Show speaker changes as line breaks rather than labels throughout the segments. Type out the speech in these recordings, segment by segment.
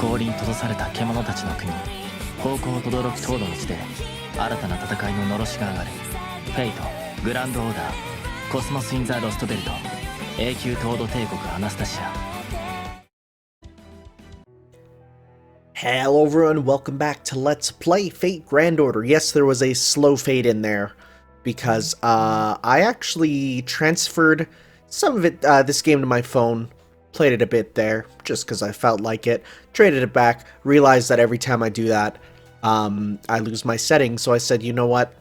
氷に閉ざされた獣たちの国、方向轟く東土の地で新たな戦いののろしが上がる。フェイト、グランドオーダー、コスモス・イン・ザ・ロストベルト、永久東土帝国アナスタシア。
Hello everyone, welcome back to Let's Play Fate Grand Order. Yes, there was a slow fade in there because I actually transferred some of it, this game to my phone, played it a bit there just because I felt like it, traded it back, realized that every time I do that, I lose my settings, so I said, you know what,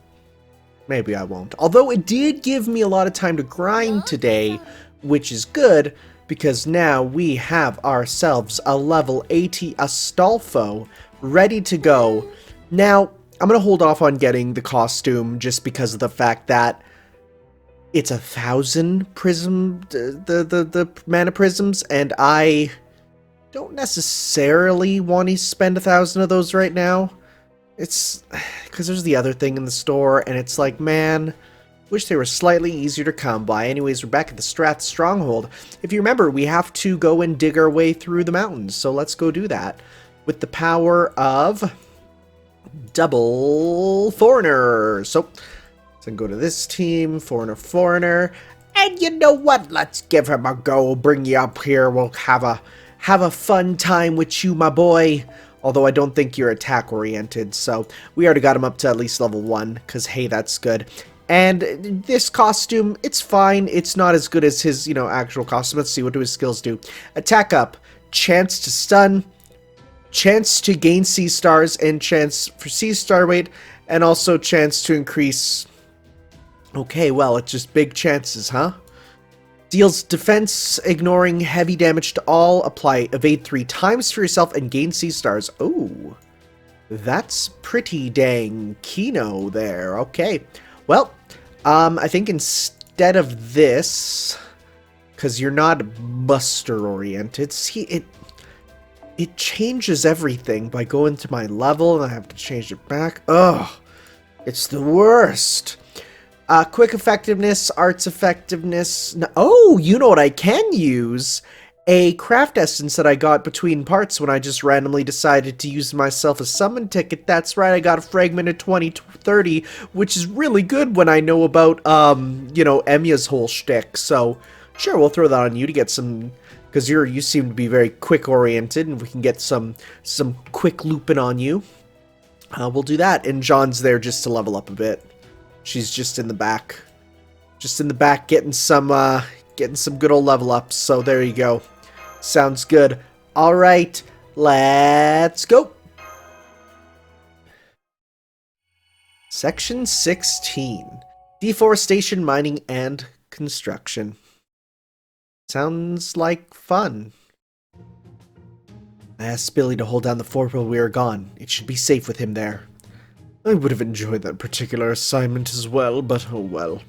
maybe I won't. Although it did give me a lot of time to grind today, which is good, because now we have ourselves a level 80 Astolfo ready to go. Now, I'm going to hold off on getting the costume just because of the fact that it's 1,000 prism, the mana prisms, and I don't necessarily want to spend 1,000 of those right now. It's because there's the other thing in the store, and it's like, man, wish they were slightly easier to come by. Anyways, we're back at the Strath Stronghold. If you remember, we have to go and dig our way through the mountains, so let's go do that with the power of double Foreigner. So let's go to this team, Foreigner, and you know what? Let's give him a go. Bring you up here. We'll have a fun time with you, my boy. Although I don't think you're attack-oriented, so we already got him up to at least level 1, because, hey, that's good. And this costume, it's fine. It's not as good as his, actual costume. Let's see, what do his skills do? Attack up, chance to stun, chance to gain C-stars, and chance for C-star weight, and also chance to increase... Okay, well, it's just big chances, huh? Deals defense, ignoring heavy damage to all. Apply evade 3 times for yourself and gain C-stars. Oh, that's pretty dang kino there. Okay, well, I think instead of this, because you're not buster-oriented, see, it changes everything by going to my level, and I have to change it back. Ugh, it's the worst. Quick effectiveness, arts effectiveness. No, oh, you know what I can use? A craft essence that I got between parts when I just randomly decided to use myself a summon ticket. That's right, I got a fragment of 2030, which is really good when I know about, Emiya's whole shtick. So, sure, we'll throw that on you to get some, because you seem to be very quick-oriented, and we can get some quick looping on you. We'll do that, and John's there just to level up a bit. She's just in the back. Just in the back getting some good old level ups. So there you go. Sounds good. Alright, let's go. Section 16. Deforestation, mining, and construction. Sounds like fun. I asked Billy to hold down the fort while we are gone. It should be safe with him there. I would have enjoyed that particular assignment as well, but oh well.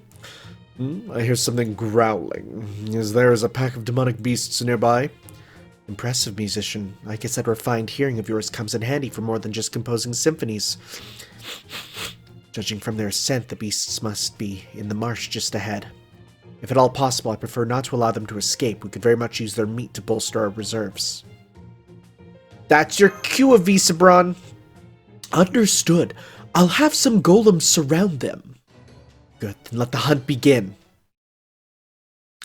I hear something growling. Is there a pack of demonic beasts nearby? Impressive musician. I guess that refined hearing of yours comes in handy for more than just composing symphonies. Judging from their scent, the beasts must be in the marsh just ahead. If at all possible, I prefer not to allow them to escape. We could very much use their meat to bolster our reserves. That's your cue, Avisabron. Understood. I'll have some golems surround them. Good, then let the hunt begin.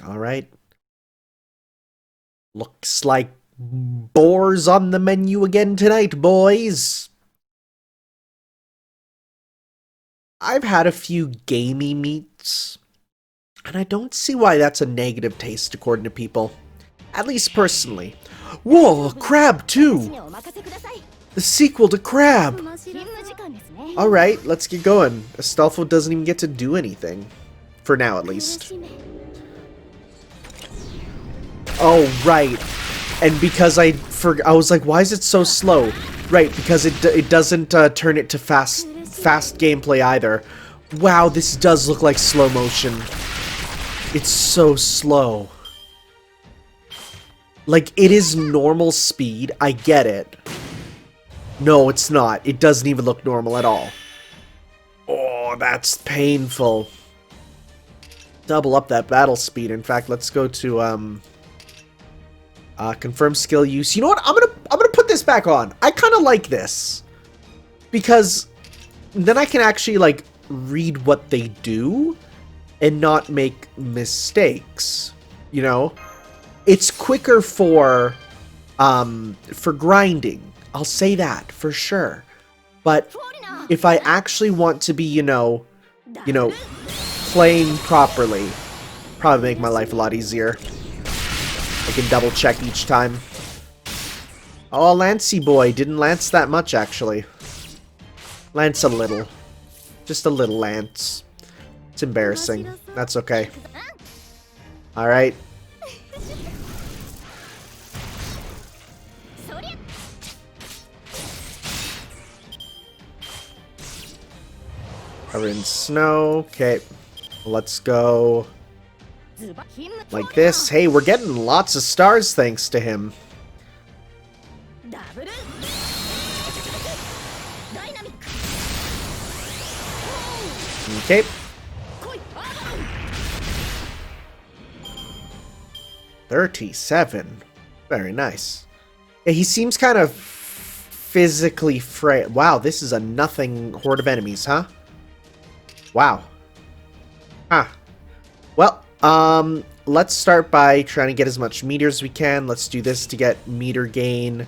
Alright. Looks like boars on the menu again tonight, boys. I've had a few gamey meats, and I don't see why that's a negative taste according to people. At least personally. Whoa, a crab too! The sequel to Crab! Alright, let's get going. Astolfo doesn't even get to do anything. For now, at least. Oh, right. And because I was like, why is it so slow? Right, because it doesn't turn it to fast gameplay either. Wow, this does look like slow motion. It's so slow. Like, it is normal speed, I get it. No, it's not. It doesn't even look normal at all. Oh, that's painful. Double up that battle speed. In fact, let's go to, Confirm skill use. You know what? I'm gonna put this back on. I kind of like this because then I can actually like read what they do and not make mistakes. You know, it's quicker for grinding. I'll say that for sure. But if I actually want to be, you know, playing properly, probably make my life a lot easier. I can double check each time. Oh, Lancey boy. Didn't lance that much, actually. Lance a little. Just a little lance. It's embarrassing. That's okay. Alright. Covered in snow. Okay. Let's go like this. Hey, we're getting lots of stars thanks to him. Okay. 37. Very nice. Yeah, he seems kind of physically frail. Wow, this is a nothing horde of enemies, huh? Wow. Huh. Well, let's start by trying to get as much meter as we can. Let's do this to get meter gain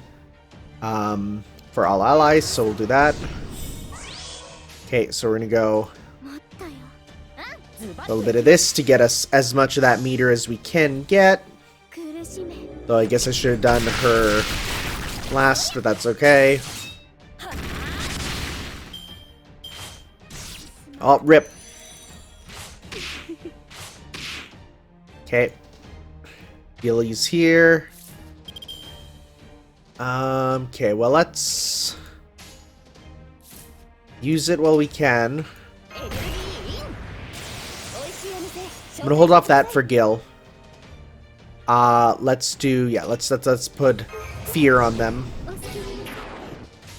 for all allies, so we'll do that. Okay, so we're gonna go a little bit of this to get us as much of that meter as we can get. Though I guess I should have done her last, but that's okay. Oh, rip. Okay. Gilly's here. Okay, well, let's use it while we can. I'm gonna hold off that for Gil. Let's do, yeah, let's put fear on them.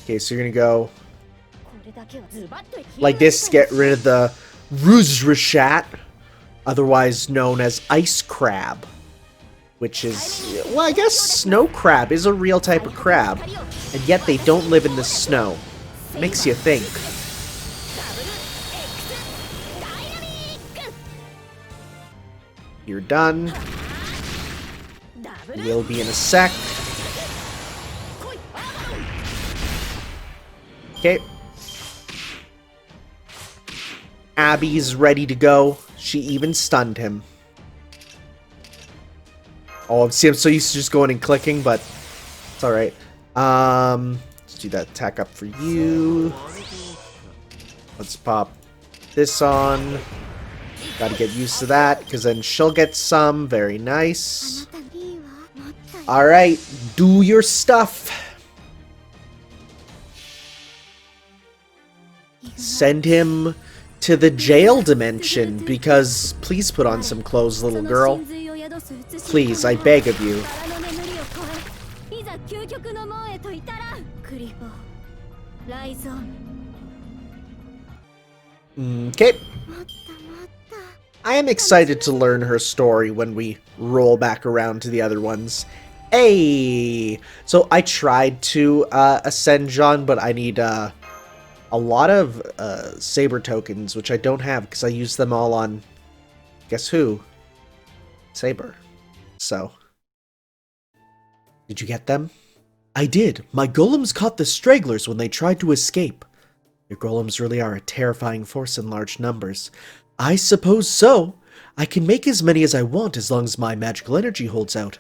Okay, so you're gonna go like this to get rid of the Ruzrashat, otherwise known as ice crab, which is, well, I guess snow crab is a real type of crab, and yet they don't live in the snow. Makes you think. You're done. Will be in a sec. Okay. Abby's ready to go. She even stunned him. Oh, see, I'm so used to just going and clicking, but it's alright. Let's do that attack up for you. Let's pop this on. Gotta get used to that, because then she'll get some. Very nice. Alright, do your stuff. Send him to the jail dimension, because please put on some clothes, little girl. Please, I beg of you. Okay. I am excited to learn her story when we roll back around to the other ones. Hey! So I tried to ascend Jean, but I need a lot of saber tokens, which I don't have because I used them all on, guess who? Saber. So, did you get them? I did. My golems caught the stragglers when they tried to escape. Your golems really are a terrifying force in large numbers. I suppose so. I can make as many as I want as long as my magical energy holds out.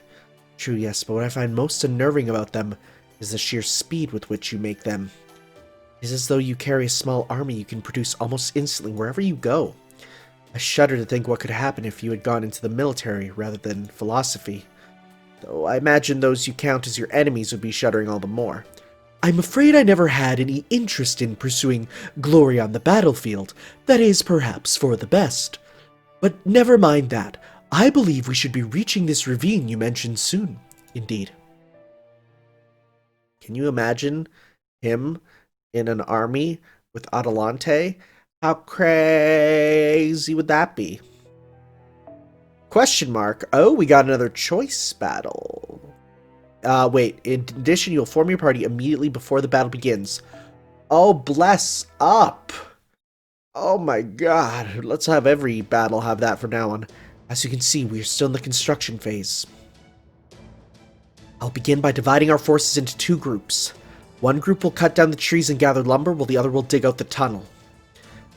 True, yes, but what I find most unnerving about them is the sheer speed with which you make them. It is as though you carry a small army you can produce almost instantly wherever you go. I shudder to think what could happen if you had gone into the military rather than philosophy. Though I imagine those you count as your enemies would be shuddering all the more. I'm afraid I never had any interest in pursuing glory on the battlefield. That is, perhaps, for the best. But never mind that. I believe we should be reaching this ravine you mentioned soon. Indeed. Can you imagine him in an army with Adelante? How crazy would that be? Question mark. Oh, we got another choice battle. Wait. In addition, you'll form your party immediately before the battle begins. Oh, bless up. Oh my god. Let's have every battle have that from now on. As you can see, we are still in the construction phase. I'll begin by dividing our forces into 2 groups. One group will cut down the trees and gather lumber, while the other will dig out the tunnel.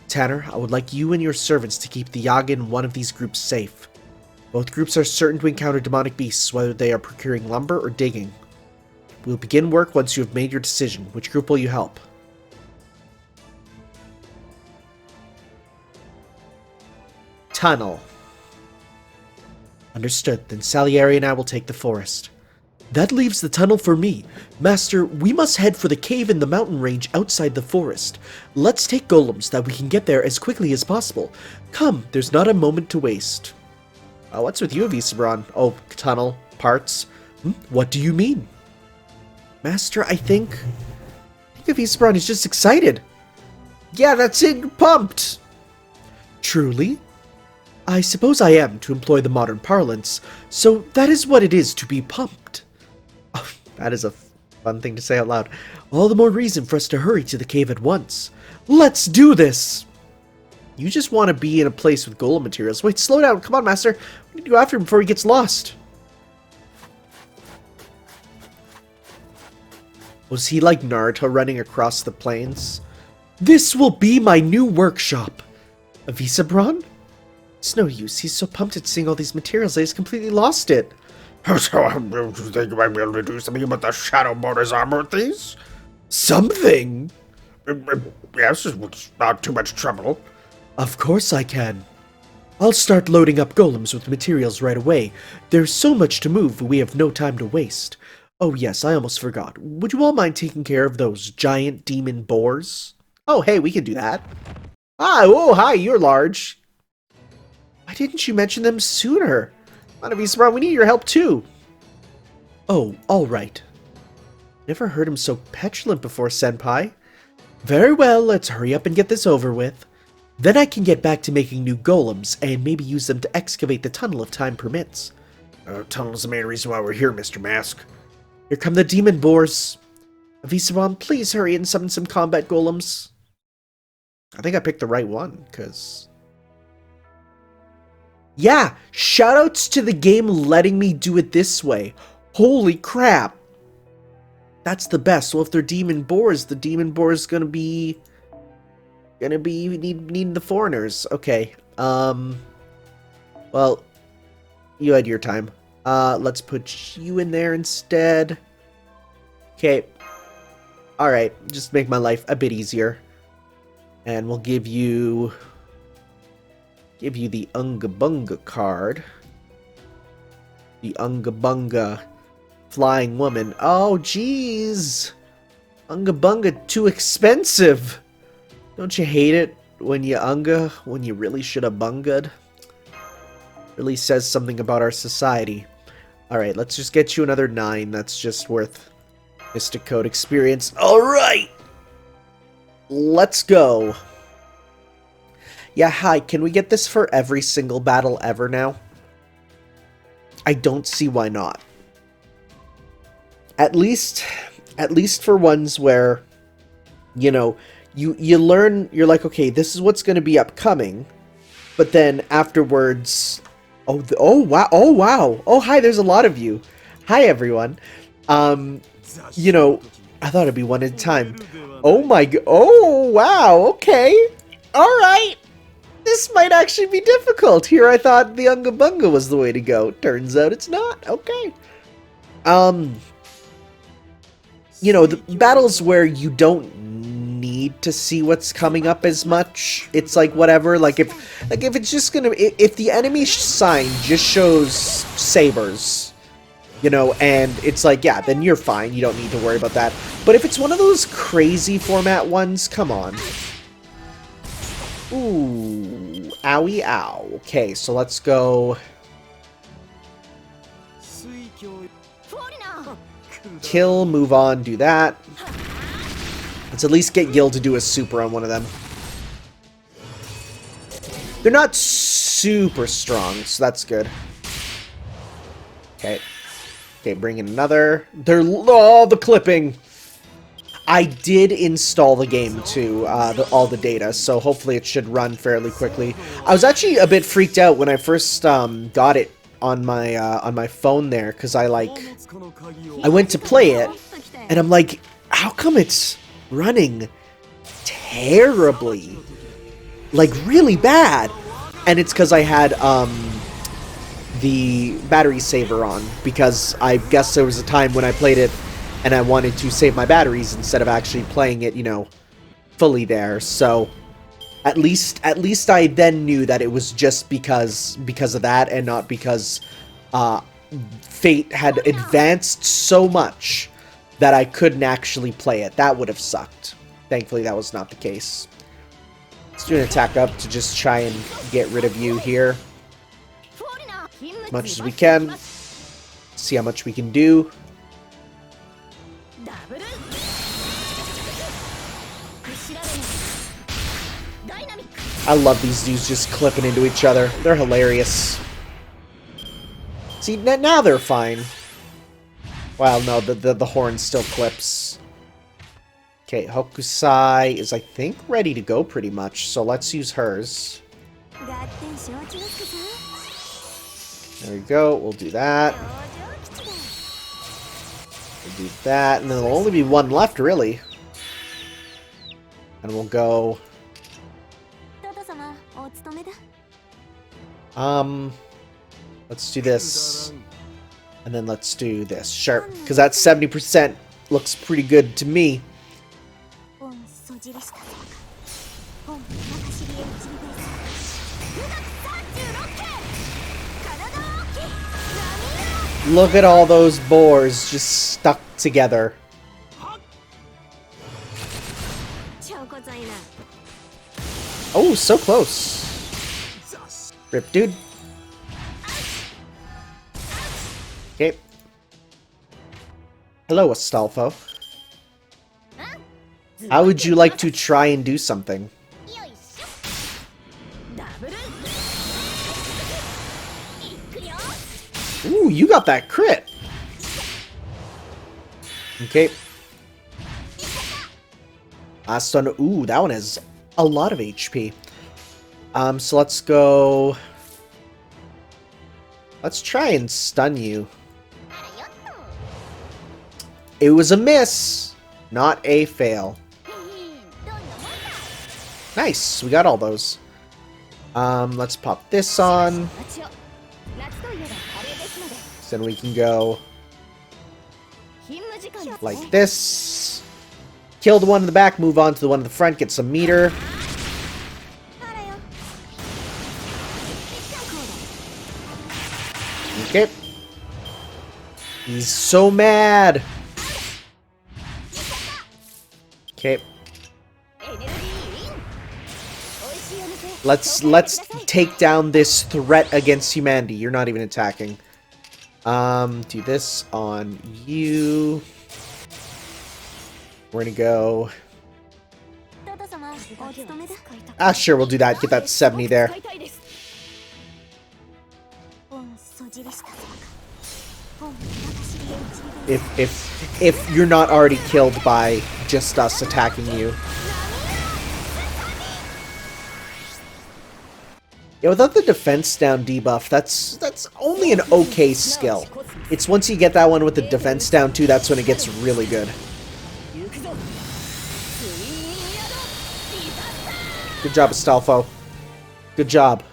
Tanner, I would like you and your servants to keep the Yaga in one of these groups safe. Both groups are certain to encounter demonic beasts, whether they are procuring lumber or digging. We'll begin work once you have made your decision. Which group will you help? Tunnel. Understood. Then Salieri and I will take the forest. That leaves the tunnel for me. Master, we must head for the cave in the mountain range outside the forest. Let's take golems that we can get there as quickly as possible. Come, there's not a moment to waste. What's with you, Visabron? Oh, tunnel, parts. What do you mean? Master, I think Visabron is just excited. Yeah, that's it, pumped. Truly? I suppose I am, to employ the modern parlance, so that is what it is to be pumped. Oh, that is a fun thing to say out loud. All the more reason for us to hurry to the cave at once. Let's do this! You just want to be in a place with golem materials. Wait, slow down. Come on, Master. We need to go after him before he gets lost. Was he like Naruto running across the plains? This will be my new workshop. A Visabron? It's no use. He's so pumped at seeing all these materials that he's completely lost it.
So, you think you might be able to do something about the Shadow Boarder's armor with these?
Something?
Yes, it's not too much trouble.
Of course I can. I'll start loading up golems with materials right away. There's so much to move, we have no time to waste. Oh yes, I almost forgot. Would you all mind taking care of those giant demon boars? Oh hey, we can do that. Oh hi, you're large. Why didn't you mention them sooner? Anastasia, we need your help too. Oh, alright. Never heard him so petulant before, Senpai. Very well, let's hurry up and get this over with. Then I can get back to making new golems, and maybe use them to excavate the tunnel if time permits.
Tunnel's the main reason why we're here, Mr. Mask.
Here come the demon boars. Visabron, please hurry and summon some combat golems. I think I picked the right one, because... Yeah, shoutouts to the game letting me do it this way. Holy crap. That's the best. Well, if they're demon boars, the demon boar is gonna be needing the foreigners. Okay. Well, you had your time. Let's put you in there instead. Okay. Alright, just make my life a bit easier. And we'll give you the Unga Bunga card. The Unga Bunga flying woman. Oh, jeez. Unga Bunga too expensive. Don't you hate it when you unga when you really should have bungad? Really says something about our society. Alright, let's just get you another 9. That's just worth Mystic Code experience. Alright! Let's go. Yeah, hi, can we get this for every single battle ever now? I don't see why not. At least for ones where, you know, you learn, you're like, okay, this is what's going to be upcoming, but then afterwards, oh wow, oh hi, there's a lot of you. Hi everyone. You know, I thought it'd be one at a time. Oh my god, oh wow, okay, all right. This might actually be difficult. Here I thought the Unga Bunga was the way to go. Turns out it's not. Okay. You know, the battles where you don't need to see what's coming up as much, it's like whatever. Like if it's just gonna, if the enemy sign just shows sabers, you know, and it's like, yeah, then you're fine. You don't need to worry about that. But if it's one of those crazy format ones, come on. Ooh, owie ow. Okay, so let's go. Kill, move on, do that. Let's at least get Gil to do a super on one of them. They're not super strong, so that's good. Okay. Okay, bring in another. Oh, the clipping. I did install the game too, all the data, so hopefully it should run fairly quickly. I was actually a bit freaked out when I first got it on my phone there, because I went to play it, and I'm like, how come it's running terribly? Like, really bad. And it's because I had the battery saver on, because I guess there was a time when I played it and I wanted to save my batteries instead of actually playing it, you know, fully there. So at least I then knew that it was just because of that, and not because Fate had advanced so much that I couldn't actually play it. That would have sucked. Thankfully, that was not the case. Let's do an attack up to just try and get rid of you here as much as we can. See how much we can do. I love these dudes just clipping into each other. They're hilarious. See, now they're fine. Well, no, the horn still clips. Okay, Hokusai is, I think, ready to go pretty much, so let's use hers. There we go, we'll do that. We'll do that, and then there'll only be one left, really. And we'll go... let's do this. And then let's do this. Sure. Because that 70% looks pretty good to me. Look at all those boars just stuck together. Oh, so close. Rip, dude. Okay. Hello, Astolfo. How would you like to try and do something? Ooh, you got that crit. Okay. Stun. Ooh, that one has a lot of HP. So let's go... Let's try and stun you. It was a miss, not a fail. Nice, we got all those. Let's pop this on. Then we can go like this. Kill the one in the back, move on to the one in the front, get some meter. Okay. He's so mad. Okay. Let's take down this threat against humanity. You're not even attacking. Do this on you. We're gonna go. Sure, we'll do that. Get that 70 there. If you're not already killed by just us attacking you. Yeah, without the defense down debuff, that's only an okay skill. It's once you get that one with the defense down too, that's when it gets really good. Good job, Astolfo. Good job.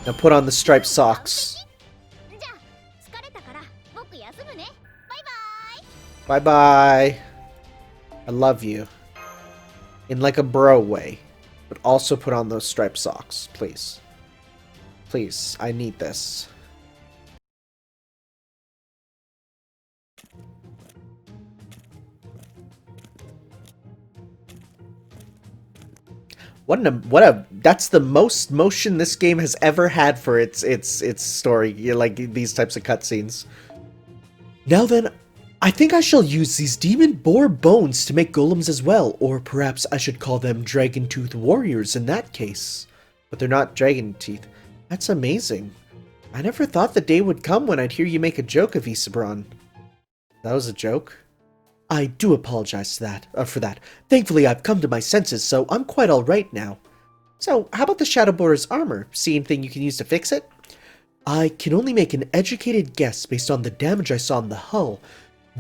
Now put on the striped socks. Bye-bye. I love you. In like a bro way. But also put on those striped socks, please. Please, I need this. That's the most motion this game has ever had for its story. You like these types of cutscenes. Now then, I think I shall use these demon boar bones to make golems as well, or perhaps I should call them dragon tooth warriors in that case. But they're not dragon teeth. That's amazing. I never thought the day would come when I'd hear you make a joke of Isabron. That was a joke? I do apologize for that. Thankfully, I've come to my senses, so I'm quite alright now. So, how about the Shadowboarder's armor? See anything you can use to fix it? I can only make an educated guess based on the damage I saw in the hull,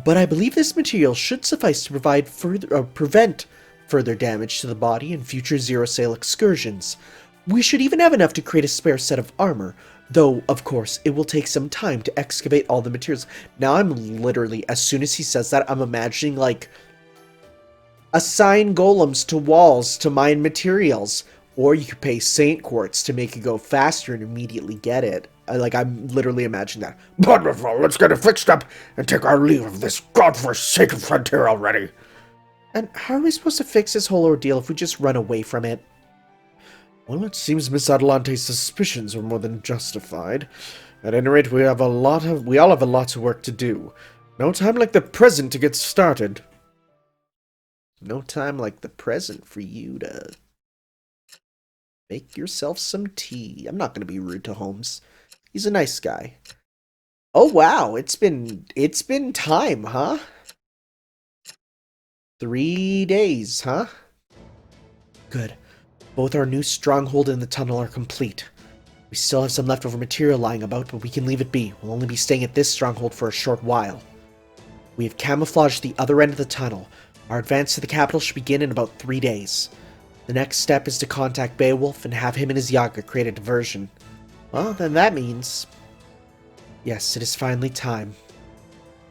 but I believe this material should suffice to prevent further damage to the body in future zero-sail excursions. We should even have enough to create a spare set of armor, though, of course, it will take some time to excavate all the materials. Now I'm literally, as soon as he says that, I'm imagining, like, assign golems to walls to mine materials, or you could pay Saint Quartz to make it go faster and immediately get it. I'm literally imagining that.
Wonderful, let's get it fixed up and take our leave of this godforsaken frontier already.
And how are we supposed to fix this whole ordeal if we just run away from it?
Well, it seems Miss Adelante's suspicions were more than justified. At any rate, we all have a lot of work to do. No time like the present to get started.
No time like the present for you to make yourself some tea. I'm not going to be rude to Holmes. He's a nice guy. Oh wow, it's been time, huh? 3 days, huh? Good. Both our new stronghold and the tunnel are complete. We still have some leftover material lying about, but we can leave it be. We'll only be staying at this stronghold for a short while. We have camouflaged the other end of the tunnel. Our advance to the capital should begin in about 3 days. The next step is to contact Beowulf and have him and his Yaga create a diversion. Well, then that means... Yes, it is finally time.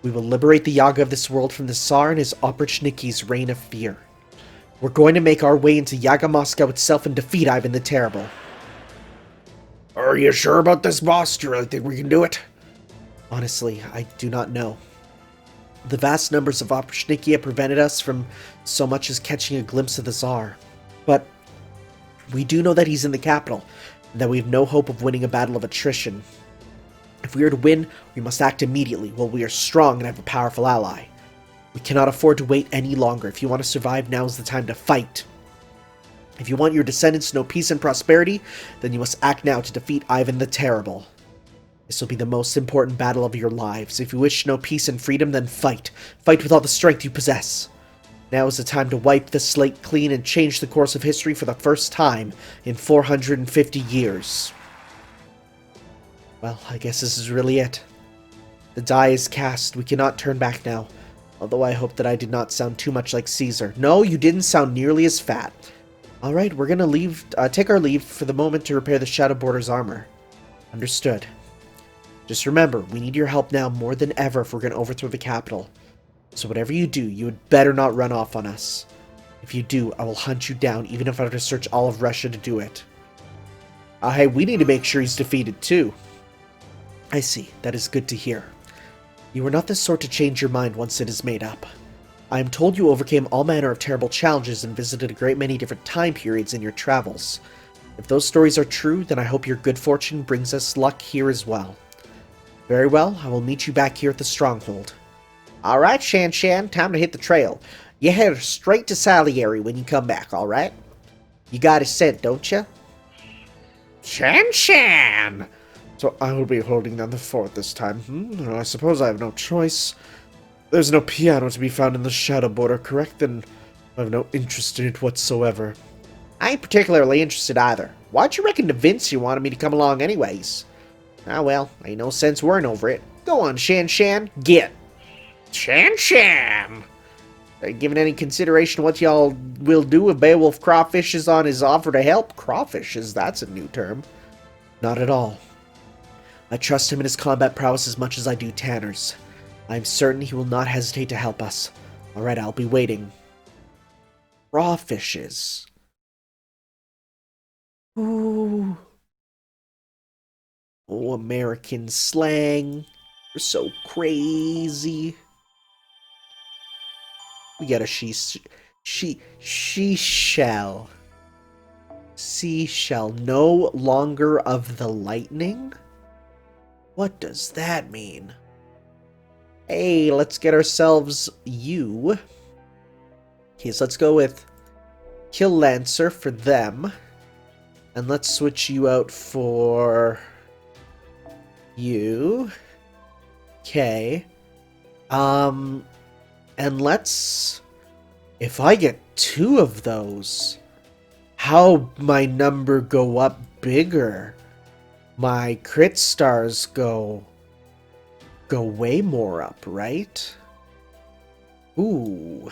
We will liberate the Yaga of this world from the Tsar and his Oprichniki's reign of fear. We're going to make our way into Yaga Moscow itself and defeat Ivan the Terrible.
Are you sure about this, boss? Do you really think we can do it?
Honestly, I do not know. The vast numbers of Oprichniki have prevented us from so much as catching a glimpse of the Tsar. But we do know that he's in the capital, and that we have no hope of winning a battle of attrition. If we are to win, we must act immediately while we are strong and have a powerful ally. We cannot afford to wait any longer. If you want to survive, now is the time to fight. If you want your descendants to know peace and prosperity, then you must act now to defeat Ivan the Terrible. This will be the most important battle of your lives. If you wish to know peace and freedom, then fight. Fight with all the strength you possess. Now is the time to wipe the slate clean and change the course of history for the first time in 450 years. Well, I guess this is really it. The die is cast. We cannot turn back now. Although I hope that I did not sound too much like Caesar. No, you didn't sound nearly as fat. Alright, we're gonna take our leave for the moment to repair the Shadowboarder's armor. Understood. Just remember, we need your help now more than ever if we're gonna overthrow the capital. So whatever you do, you had better not run off on us. If you do, I will hunt you down, even if I have to search all of Russia to do it. Hey, we need to make sure he's defeated too. I see. That is good to hear. You are not the sort to change your mind once it is made up. I am told you overcame all manner of terrible challenges and visited a great many different time periods in your travels. If those stories are true, then I hope your good fortune brings us luck here as well. Very well, I will meet you back here at the stronghold. Alright, Shan, time to hit the trail. You head straight to Salieri when you come back, alright? You got a scent, don't you?
Shan! So I will be holding down the fort this time. I suppose I have no choice. There's no piano to be found in the Shadow Border, correct? Then I have no interest in it whatsoever.
I ain't particularly interested either. Why'd you reckon to Vince you wanted me to come along anyways? Ah well, ain't no sense worrying over it. Go on, Shan, get!
Shan!
Are you giving any consideration to what y'all will do if Beowulf crawfishes on his offer to help? Crawfishes, that's a new term. Not at all. I trust him in his combat prowess as much as I do Tanner's. I am certain he will not hesitate to help us. Alright, I'll be waiting. Crawfishes. Ooh. Oh, American slang. We're so crazy. We got a she-shell. Seashell. No longer of the lightning? What does that mean? Hey, let's get ourselves you. Okay, so let's go with Kill Lancer for them. And let's switch you out for You. Okay. And let's... If I get 2 of those, how my number go up bigger? My crit stars go way more up, right? Ooh.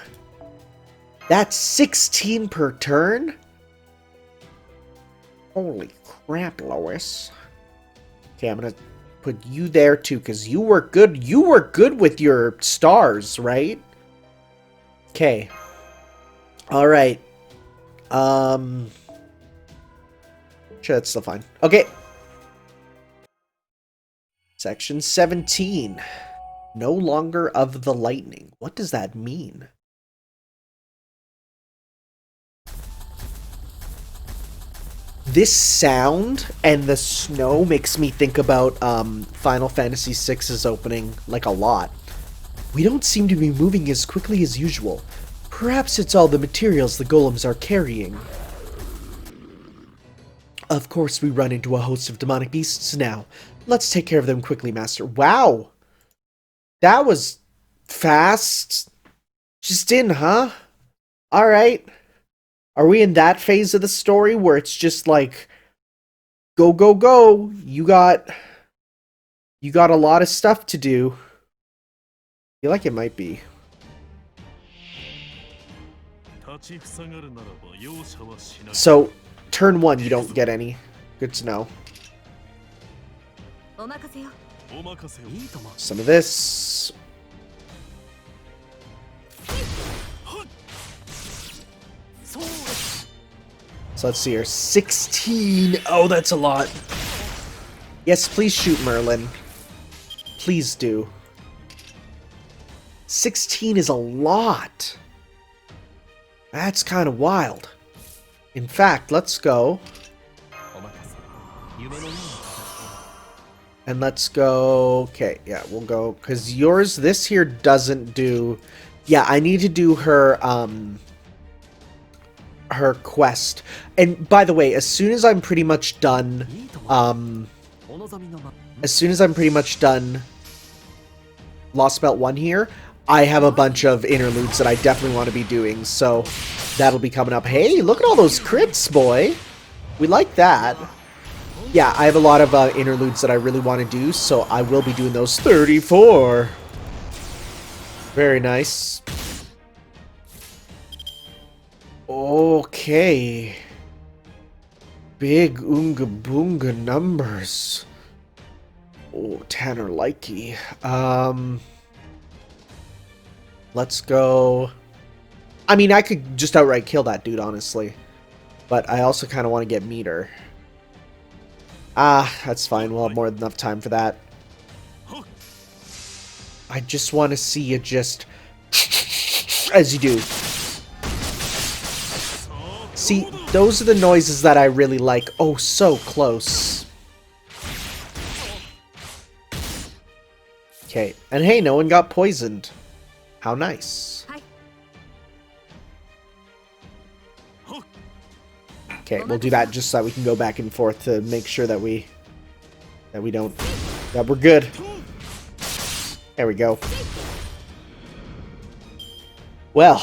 That's 16 per turn? Holy crap, Lois. Okay, I'm gonna put you there too, because you were good. You were good with your stars, right? Okay. Alright. Sure, that's still fine. Okay. Section 17. No longer of the lightning. What does that mean? This sound and the snow makes me think about Final Fantasy VI's opening, like, a lot. We don't seem to be moving as quickly as usual. Perhaps it's all the materials the golems are carrying. Of course we run into a host of demonic beasts now. Let's take care of them quickly, Master. Wow! That was fast. Just in, huh? Alright. Are we in that phase of the story where it's just like, go, go, go. You got a lot of stuff to do. I feel like it might be. So, turn 1, you don't get any. Good to know. Some of this. So let's see here. 16. Oh, that's a lot. Yes, please shoot Merlin. Please do. 16 is a lot. That's kind of wild. In fact, let's go. And let's go... Okay, yeah, we'll go... Because yours, this here doesn't do... Yeah, I need to do her, her quest. And, by the way, as soon as I'm pretty much done... As soon as I'm pretty much done... Lostbelt 1 here, I have a bunch of interludes that I definitely want to be doing, so... That'll be coming up. Hey, look at all those crits, boy! We like that. Yeah, I have a lot of interludes that I really want to do, so I will be doing those. 34! Very nice. Okay. Big Oonga Boonga numbers. Oh, Tanner Likey. Let's go... I mean, I could just outright kill that dude, honestly. But I also kind of want to get meter. Ah, that's fine. We'll have more than enough time for that. I just want to see you just... as you do. See, those are the noises that I really like. Oh, so close. Okay, and hey, no one got poisoned. How nice. Okay, we'll do that just so that we can go back and forth to make sure that we're good. There we go. Well,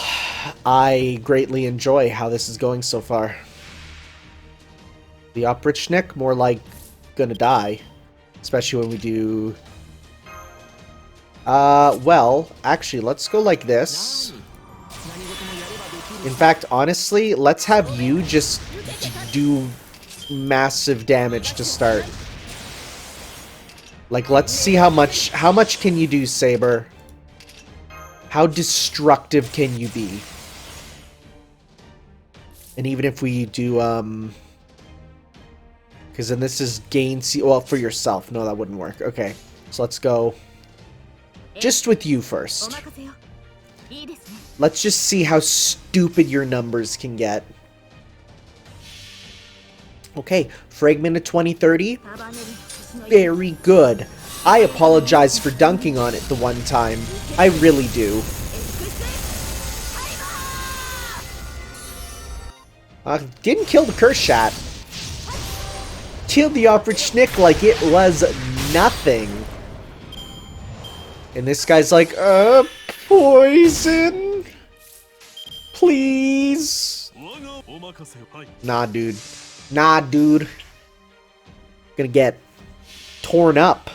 I greatly enjoy how this is going so far. The Oprichnik, more like gonna die. Especially when we do... well, actually, let's go like this. In fact, honestly, let's have you just do massive damage to start. Like, let's see how much can you do, Saber? How destructive can you be? And even if we do, because then this is gain well, for yourself. No, that wouldn't work. Okay, so let's go just with you first. Let's just see how stupid your numbers can get. Okay, Fragment of 2030. Very good. I apologize for dunking on it the one time. I really do. Didn't kill the curse shot. Killed the Oprichnik like it was nothing. And this guy's like, poison? Please? Nah, dude. Nah, dude. Gonna get torn up.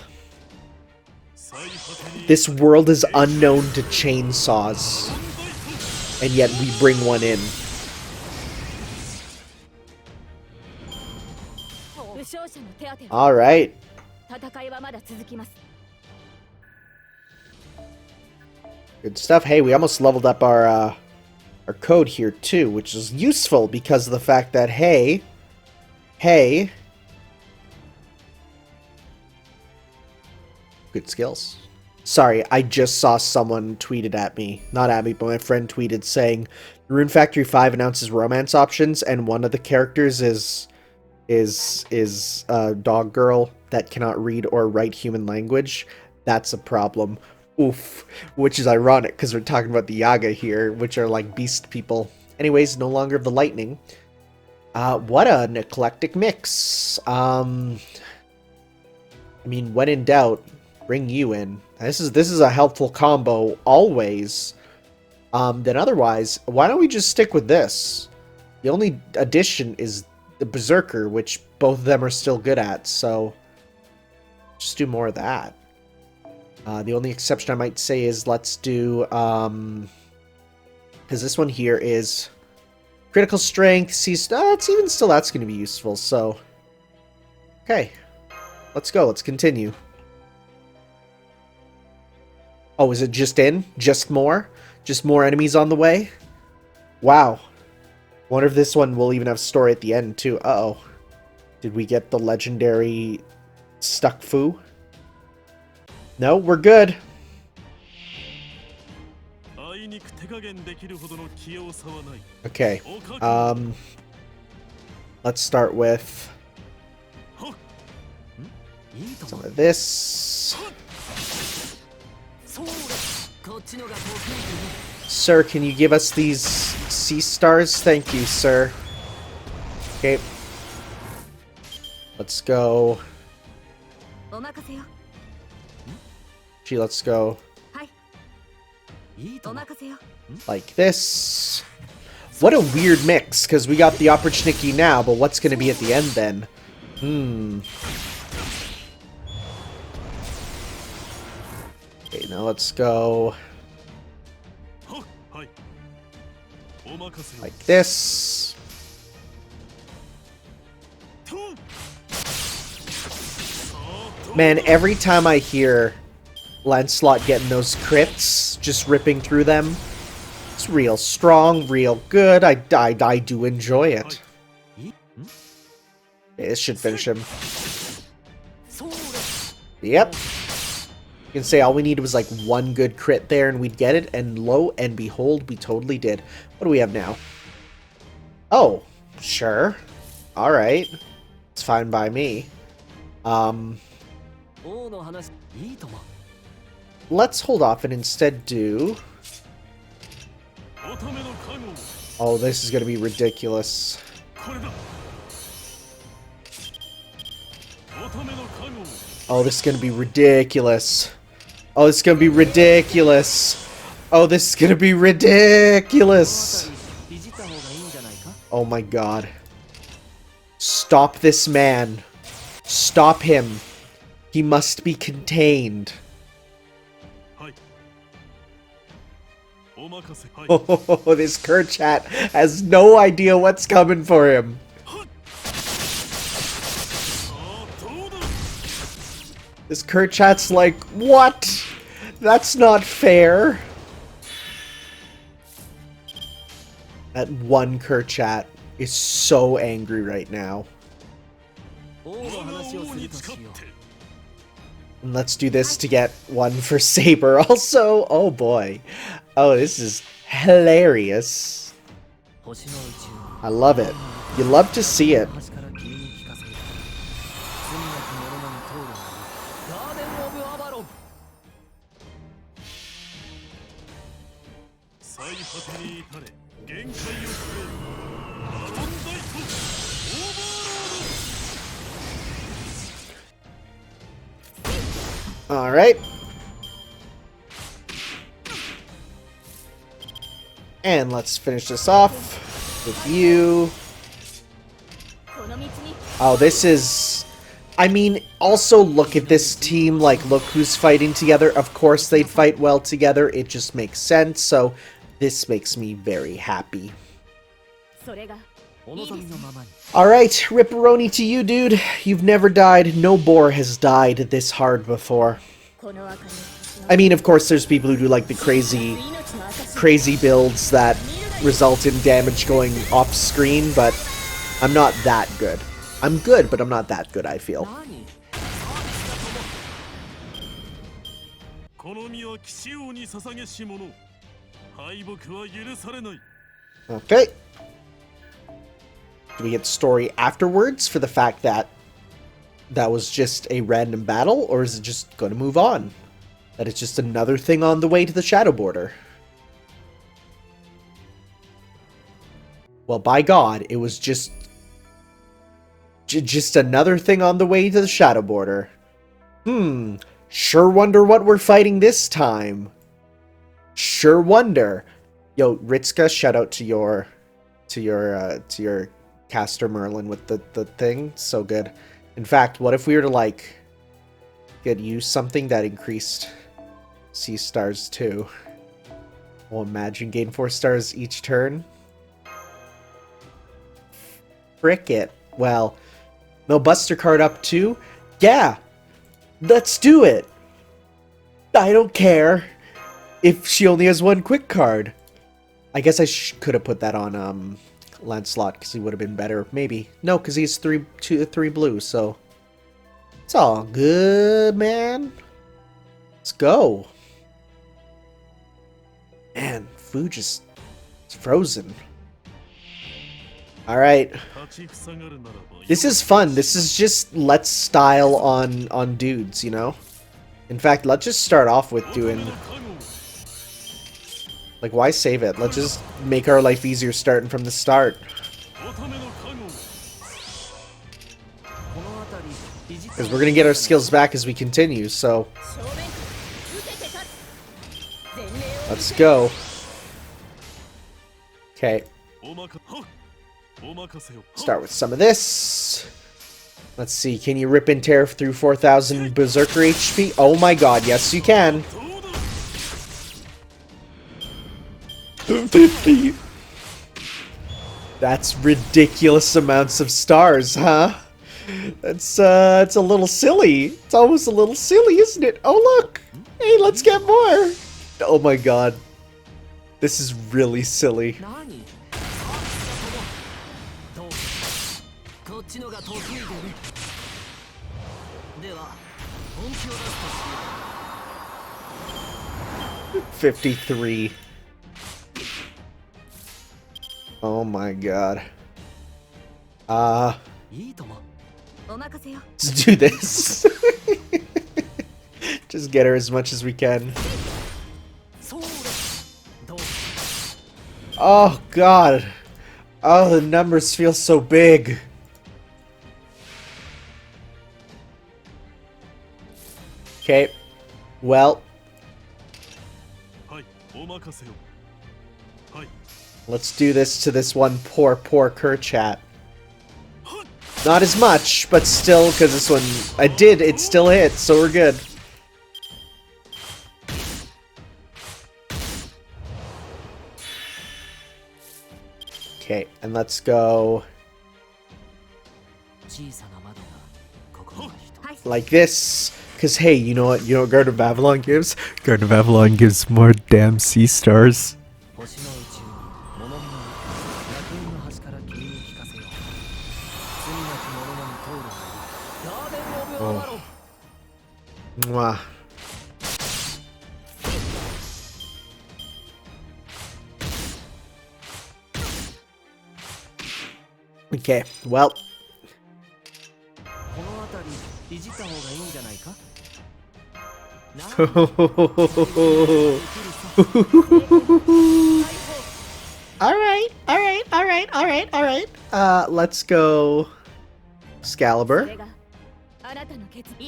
This world is unknown to chainsaws. And yet we bring one in. Alright. Good stuff. Hey, we almost leveled up our code here too, which is useful because of the fact that, hey, good skills. Sorry, I just saw someone tweeted at me. Not at me, but my friend tweeted saying, Rune Factory 5 announces romance options, and one of the characters is a dog girl that cannot read or write human language. That's a problem. Oof. Which is ironic, because we're talking about the Yaga here, which are like beast people. Anyways, no longer of the lightning. What an eclectic mix. I mean, when in doubt, bring you in. This is a helpful combo always. Then otherwise, why don't we just stick with this? The only addition is the Berserker, which both of them are still good at, so just do more of that. The only exception I might say is let's do, because this one here is critical strength, that's even still, that's going to be useful, so, okay, let's go, let's continue. Oh, is it just in? Just more? Just more enemies on the way? Wow. Wonder if this one will even have story at the end, too. Uh-oh. Did we get the legendary Stuck Foo? No, we're good. Okay. Let's start with some of this. Sir, can you give us these sea stars? Thank you, sir. Okay. Let's go. Gee, let's go. Like this. What a weird mix, because we got the opportunity now, but what's going to be at the end then? Okay, now let's go like this. Man, every time I hear Lancelot getting those crits, just ripping through them, it's real strong, real good. I do enjoy it. Okay, this should finish him. Yep. You can say all we needed was like one good crit there and we'd get it, and lo and behold, we totally did. What do we have now? Oh, sure. Alright. It's fine by me. Let's hold off and instead do... Oh, this is gonna be ridiculous. Oh, this is gonna be ridiculous. Oh, this is gonna be ridiculous. Oh, this is gonna be ridiculous. Oh my god. Stop this man. Stop him. He must be contained. Oh, this Kerchat has no idea what's coming for him. This Kerchat's like, what? That's not fair. That one Kerchat is so angry right now. And let's do this to get one for Saber also. Oh boy. Oh, this is hilarious. I love it. You love to see it. Alright. And let's finish this off with you. Oh, this is... I mean, also look at this team. Like, look who's fighting together. Of course they'd fight well together. It just makes sense. So, this makes me very happy. Alright, Ripperoni to you, dude. You've never died. No boar has died this hard before. I mean, of course, there's people who do, like, the crazy builds that result in damage going off screen, but I'm not that good. I'm good, but I'm not that good, I feel. Okay. Do we get story afterwards for the fact that that was just a random battle, or is it just going to move on? That it's just another thing on the way to the Shadow Border? Well, by God, it was just another thing on the way to the Shadow Border. Sure wonder what we're fighting this time. Sure wonder. Yo, Ritska, shout out to your caster Merlin with the thing. So good. In fact, what if we were to like get you something that increased C stars too? Well, imagine gain 4 stars each turn. Frick it. Well, no Buster card up too? Yeah! Let's do it! I don't care if she only has 1 quick card. I guess I could have put that on Lancelot because he would have been better. Maybe. No, because he's 3 blue, so it's all good, man. Let's go. Man, food just is frozen. Alright. This is fun. This is just let's style on dudes, you know? In fact, let's just start off with doing... Like, why save it? Let's just make our life easier starting from the start. Because we're going to get our skills back as we continue, so... Let's go. Okay. Start with some of this. Let's see, can you rip and tear through 4,000 Berserker HP? Oh my god, yes you can. 50. That's ridiculous amounts of stars, huh? It's a little silly. It's almost a little silly, isn't it? Oh look! Hey, let's get more! Oh my god. This is really silly. $53. Oh my god. Let's do this. Just get her as much as we can. Oh god. Oh, the numbers feel so big. Okay. Well. Let's do this to this one poor Kerchat. Not as much, but still, because this one... it still hit, so we're good. Okay, and let's go... like this. Because, hey, you know what? You know what Garden of Avalon gives? Garden of Avalon gives more damn sea stars. Oh. Mwah. Okay, well. Alright. Let's go Excalibur,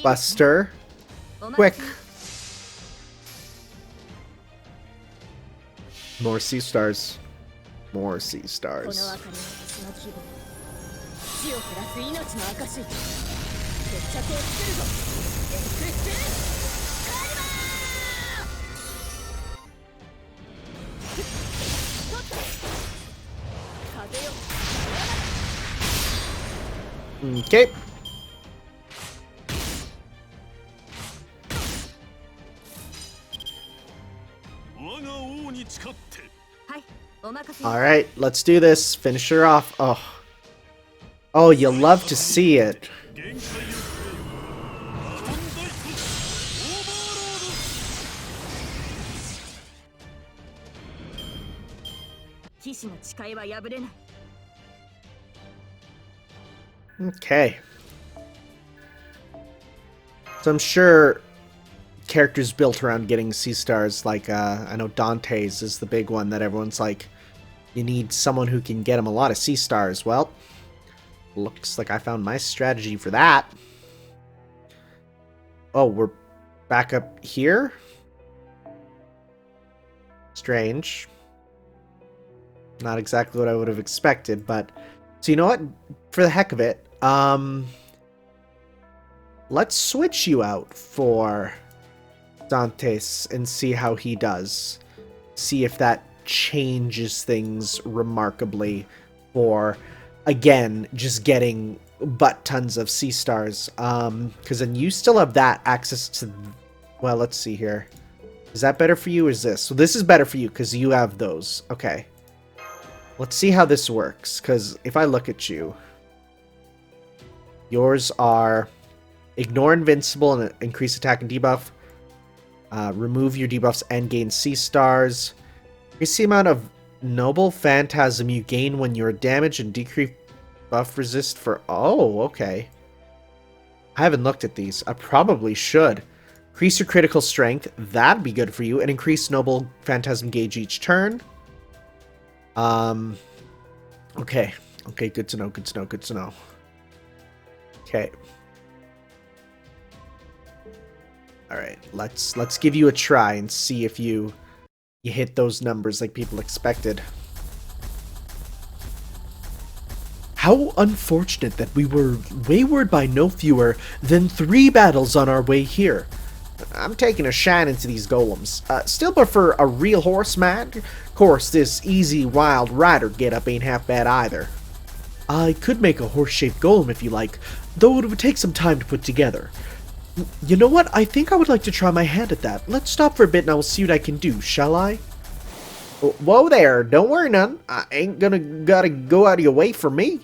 Buster, Quick. More sea stars. More sea
この
stars.
明かりは私の希望死を照らす命の証決着をつけるぞエクスカリバー取った風よ
Okay.
我が王に誓って
はいお任せ
All right, let's do this. Finish her off. Oh. Oh, you love to see it.
限界を超えよ問題とオーバーロード
騎士の誓いは破れない
Okay. So I'm sure characters built around getting sea stars, like, I know Dante's is the big one that everyone's like, you need someone who can get him a lot of sea stars. Well, looks like I found my strategy for that. Oh, we're back up here? Strange. Not exactly what I would have expected, but... So you know what? For the heck of it, let's switch you out for Dante's and see how he does. See if that changes things remarkably for, again, just getting butt tons of sea stars. Because then you still have that access to... Well, let's see here. Is that better for you or is this? So this is better for you because you have those. Okay. Let's see how this works, because if I look at you, yours are ignore invincible and increase attack and debuff, remove your debuffs and gain sea stars, increase the amount of noble phantasm you gain when you're damaged and decrease buff resist for... Oh, okay. I haven't looked at these. I probably should. Increase your critical strength, that'd be good for you, and increase noble phantasm gauge each turn. Okay. Okay, good to know, good to know, good to know. Okay. Alright, let's give you a try and see if you hit those numbers like people expected. How unfortunate that we were wayward by no fewer than 3 battles on our way here. I'm taking a shine into these golems. Still prefer a real horseman. Of course, this easy wild rider getup ain't half bad either. I could make a horse-shaped golem if you like, though it would take some time to put together. You know what? I think I would like to try my hand at that. Let's stop for a bit and I will see what I can do, shall I? Whoa there, don't worry none. I ain't gotta go out of your way for me.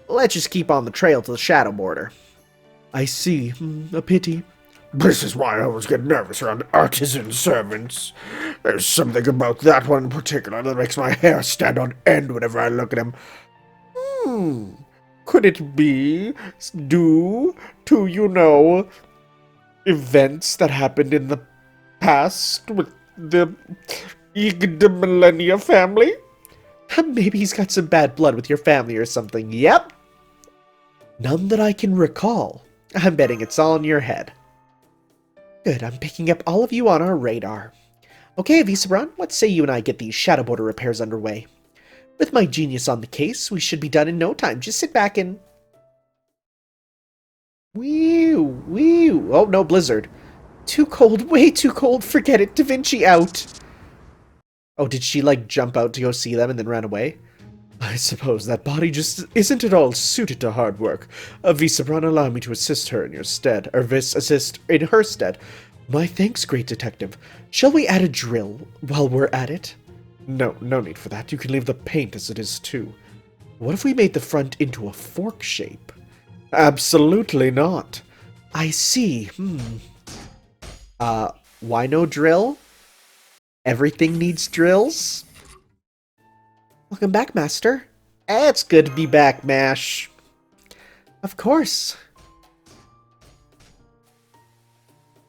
Let's just keep on the trail to the shadow border. I see. A pity.
This is why I always get nervous around artisan servants. There's something about that one in particular that makes my hair stand on end whenever I look at him. Could it be due to, you know, events that happened in the past with the Millennia family?
Maybe he's got some bad blood with your family or something. Yep. None that I can recall. I'm betting it's all in your head. Good, I'm picking up all of you on our radar. Okay, Visabron, let's say you and I get these shadow border repairs underway. With my genius on the case, we should be done in no time. Just sit back and... Whew. Oh, no, blizzard. Too cold, way too cold. Forget it. Da Vinci out. Oh, did she, like, jump out to go see them and then run away?
I suppose that body just isn't at all suited to hard work. Visabron, allow me to assist her in your stead, or assist in her stead.
My thanks, great detective. Shall we add a drill while we're at it?
No need for that. You can leave the paint as it is, too.
What if we made the front into a fork shape?
Absolutely not.
I see. Why no drill? Everything needs drills? Welcome back, Master. It's good to be back, Mash. Of course.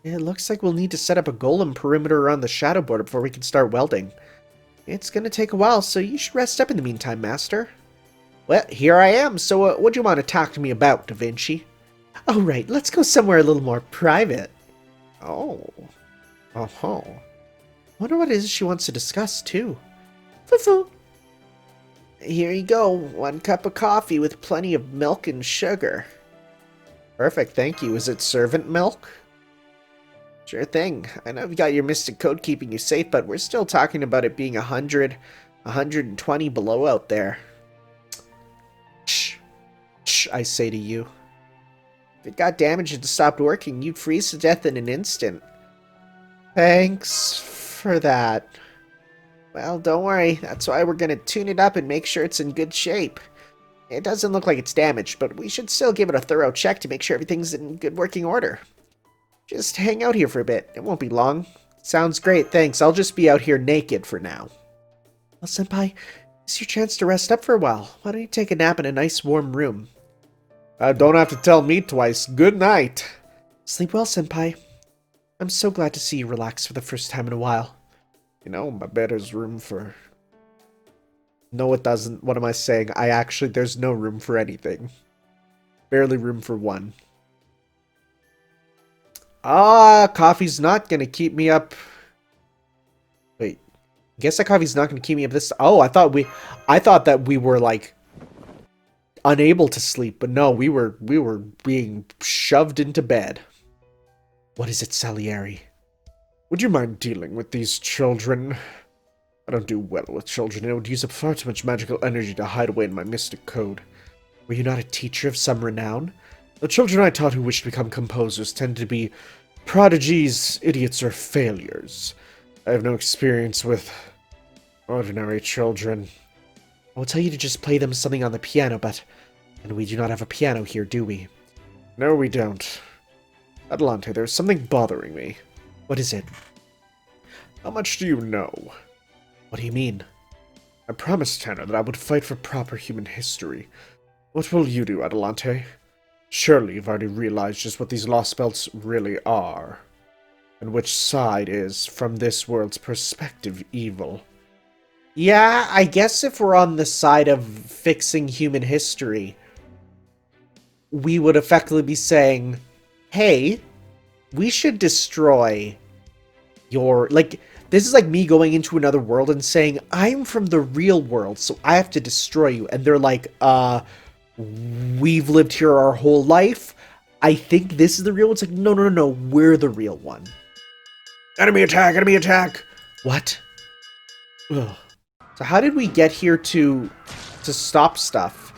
It looks like we'll need to set up a golem perimeter around the shadow border before we can start welding. It's gonna take a while, so you should rest up in the meantime, Master. Well, here I am, so what do you want to talk to me about, Da Vinci? Oh, right, let's go somewhere a little more private. Oh. Oh. Wonder what it is she wants to discuss, too. Foo-foo. Here you go. 1 cup of coffee with plenty of milk and sugar. Perfect, thank you. Is it servant milk? Sure thing. I know you've got your mystic code keeping you safe, but we're still talking about it being 100, 120 below out there. Shh. Shh, I say to you. If it got damaged and stopped working, you'd freeze to death in an instant. Thanks for that. Well, don't worry. That's why we're gonna tune it up and make sure it's in good shape. It doesn't look like it's damaged, but we should still give it a thorough check to make sure everything's in good working order. Just hang out here for a bit. It won't be long. Sounds great, thanks. I'll just be out here naked for now. Well, Senpai, it's your chance to rest up for a while. Why don't you take a nap in a nice warm room?
Don't have to tell me twice. Good night.
Sleep well, Senpai. I'm so glad to see you relax for the first time in a while.
You know, my bed has room for...
No, it doesn't. What am I saying? There's no room for anything. Barely room for one. Coffee's not gonna keep me up. Wait. I guess that coffee's not gonna keep me up this... Oh, I thought that we were, like, unable to sleep. But no, we were being shoved into bed. What is it, Salieri?
Would you mind dealing with these children? I don't do well with children. It would use up far too much magical energy to hide away in my mystic code.
Were you not a teacher of some renown?
The children I taught who wish to become composers tend to be prodigies, idiots, or failures. I have no experience with ordinary children.
I will tell you to just play them something on the piano, and we do not have a piano here, do we?
No, we don't. Adelante, there's something bothering me.
What is it?
How much do you know?
What do you mean?
I promised Tanner that I would fight for proper human history. What will you do, Adelante? Surely you've already realized just what these Lostbelts really are, and which side is, from this world's perspective, evil.
Yeah, I guess if we're on the side of fixing human history, we would effectively be saying, hey, we should destroy your... Like, this is like me going into another world and saying, I'm from the real world, so I have to destroy you. And they're like, we've lived here our whole life. I think this is the real one. It's like, no, we're the real one.
Enemy attack, enemy attack!
What? Ugh. So how did we get here to stop stuff?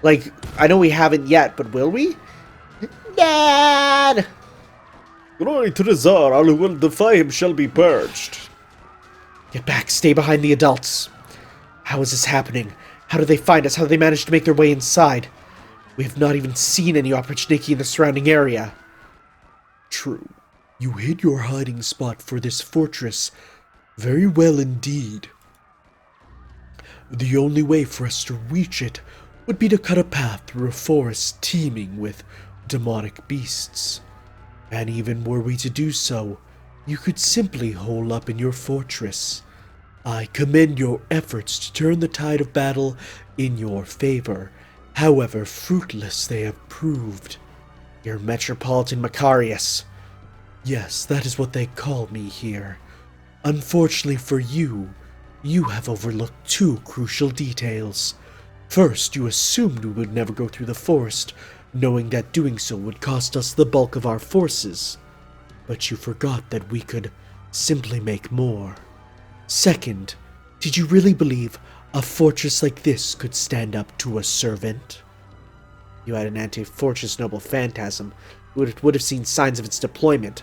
Like, I know we haven't yet, but will we? Dad!
Glory to the Tsar, all who will defy him shall be purged.
Get back, stay behind the adults. How is this happening? How do they find us? How do they manage to make their way inside? We have not even seen any Oprichniki in the surrounding area.
True. You hid your hiding spot for this fortress very well indeed. The only way for us to reach it would be to cut a path through a forest teeming with demonic beasts. And even were we to do so, you could simply hole up in your fortress. I commend your efforts to turn the tide of battle in your favor, however fruitless they have proved.
Your Metropolitan Macarius.
Yes, that is what they call me here. Unfortunately for you, you have overlooked 2 crucial details. First, you assumed we would never go through the forest, knowing that doing so would cost us the bulk of our forces. But you forgot that we could simply make more. Second, did you really believe a fortress like this could stand up to a servant?
You had an anti-fortress noble phantasm who would have seen signs of its deployment,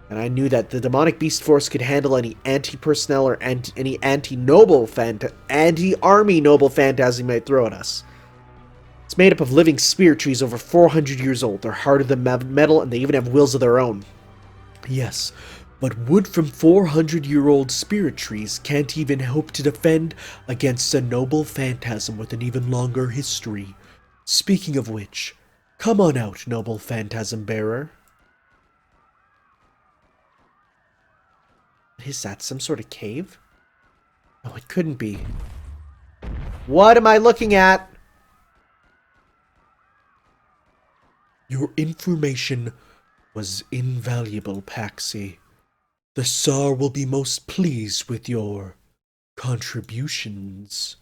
and I knew that the demonic beast force could handle any anti-personnel or any anti-army noble phantasm might throw at us. It's made up of living spirit trees over 400 years old. They're harder than metal, and they even have wills of their own.
Yes, but wood from 400-year-old spirit trees can't even hope to defend against a noble phantasm with an even longer history. Speaking of which, come on out, noble phantasm bearer.
What is that? Some sort of cave? No, it couldn't be. What am I looking at?
Your information was invaluable, Paxi. The Tsar will be most pleased with your contributions.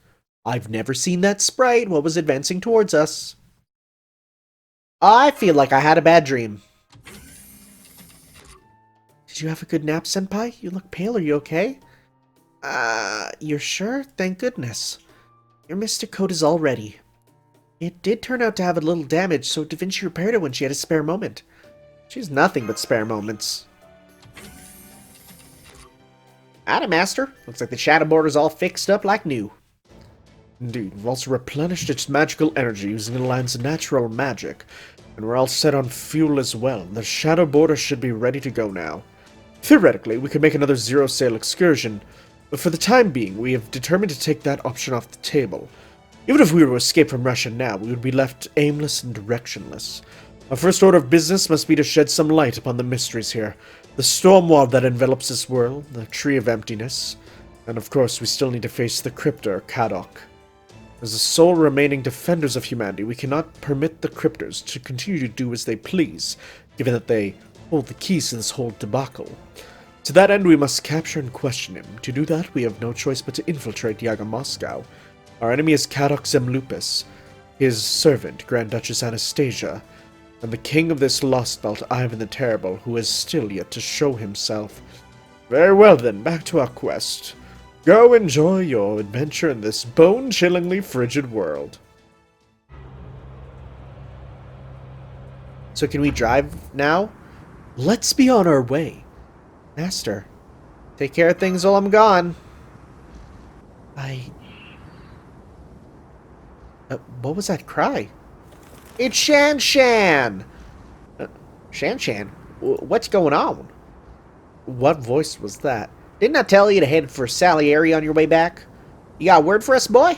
I've never seen that sprite. What was advancing towards us? I feel like I had a bad dream. Did you have a good nap, Senpai? You look pale. Are you okay? You're sure? Thank goodness. Your mystic coat is all ready. It did turn out to have a little damage, so Da Vinci repaired it when she had a spare moment. She has nothing but spare moments. Howdy, Master. Looks like the shadow border's all fixed up like new.
Indeed, we've also replenished its magical energy using the land's natural magic, and we're all set on fuel as well. The shadow border should be ready to go now. Theoretically, we could make another zero-sail excursion, but for the time being, we have determined to take that option off the table. Even if we were to escape from Russia now, we would be left aimless and directionless. Our first order of business must be to shed some light upon the mysteries here. The storm wall that envelops this world, the Tree of Emptiness, and of course we still need to face the Cryptor, Kadok. As the sole remaining defenders of humanity, we cannot permit the Cryptors to continue to do as they please, given that they hold the keys to this whole debacle. To that end, we must capture and question him. To do that, we have no choice but to infiltrate Yaga Moscow. Our enemy is Kadok Zemlupus, his servant, Grand Duchess Anastasia, and the king of this Lostbelt, Ivan the Terrible, who has still yet to show himself. Very well then, back to our quest. Go enjoy your adventure in this bone-chillingly frigid world.
So can we drive now?
Let's be on our way.
Master, take care of things while I'm gone. What was that cry? It's Shan Shan! Shan Shan? What's going on? What voice was that? Didn't I tell you to head for Salieri on your way back? You got a word for us, boy?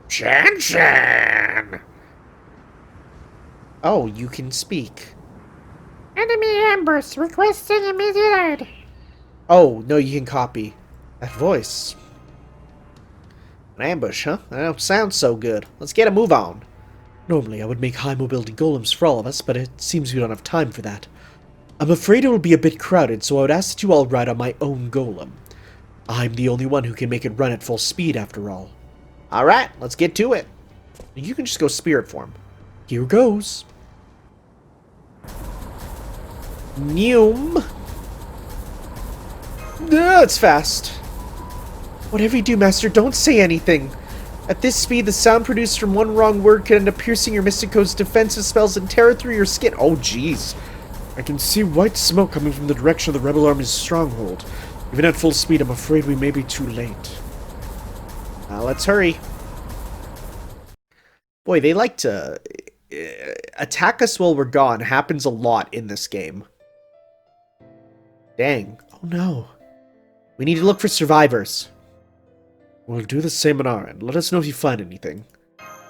Shan Shan! Oh, you can speak.
Enemy ambush requesting immediate aid.
Oh, no, you can copy. That voice. An ambush, huh? That don't sound so good. Let's get a move on.
Normally, I would make high mobility golems for all of us, but it seems we don't have time for that. I'm afraid it will be a bit crowded, so I would ask that you all ride on my own golem. I'm the only one who can make it run at full speed, after all.
Alright, let's get to it. You can just go spirit form.
Here goes.
Noom. It's fast.
Whatever you do, Master, don't say anything.
At this speed, the sound produced from one wrong word could end up piercing your Mystic Code's defensive spells and tear through your skin. Oh, jeez.
I can see white smoke coming from the direction of the rebel army's stronghold. Even at full speed, I'm afraid we may be too late.
Now let's hurry. Boy, they like to attack us while we're gone. Happens a lot in this game. Dang.
Oh no.
We need to look for survivors.
We'll do the same on our end. Let us know if you find anything.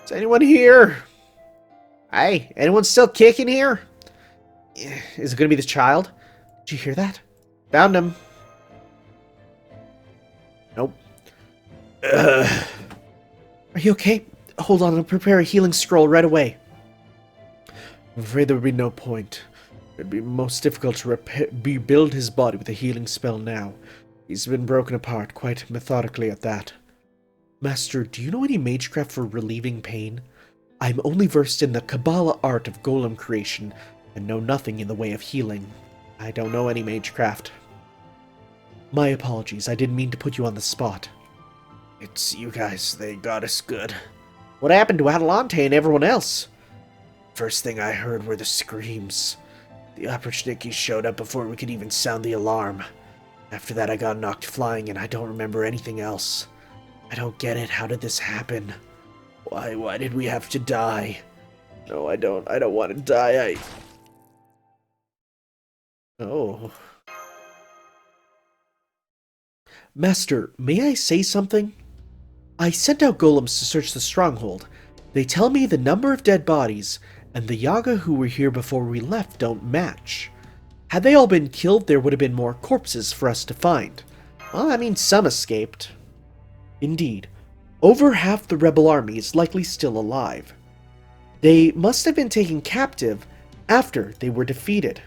Is anyone here? Hey, anyone still kicking here? Is it going to be this child? Did you hear that? Found him. Nope.
Are you okay? Hold on, I'll prepare a healing scroll right away.
I'm afraid there would be no point. It'd be most difficult to rebuild his body with a healing spell now. He's been broken apart, quite methodically at that.
Master, do you know any magecraft for relieving pain? I'm only versed in the Kabbalah art of golem creation, and know nothing in the way of healing.
I don't know any magecraft.
My apologies, I didn't mean to put you on the spot.
It's you guys, they got us good.
What happened to Adelante and everyone else?
First thing I heard were the screams. The Oprichniki showed up before we could even sound the alarm. After that I got knocked flying and I don't remember anything else. I don't get it, how did this happen? Why did we have to die? No, I don't want to die,
Oh.
Master, may I say something? I sent out golems to search the stronghold. They tell me the number of dead bodies and the Yaga who were here before we left don't match. Had they all been killed, there would have been more corpses for us to find.
Well, that means some escaped.
Indeed. Over half the rebel army is likely still alive. They must have been taken captive
after they were defeated.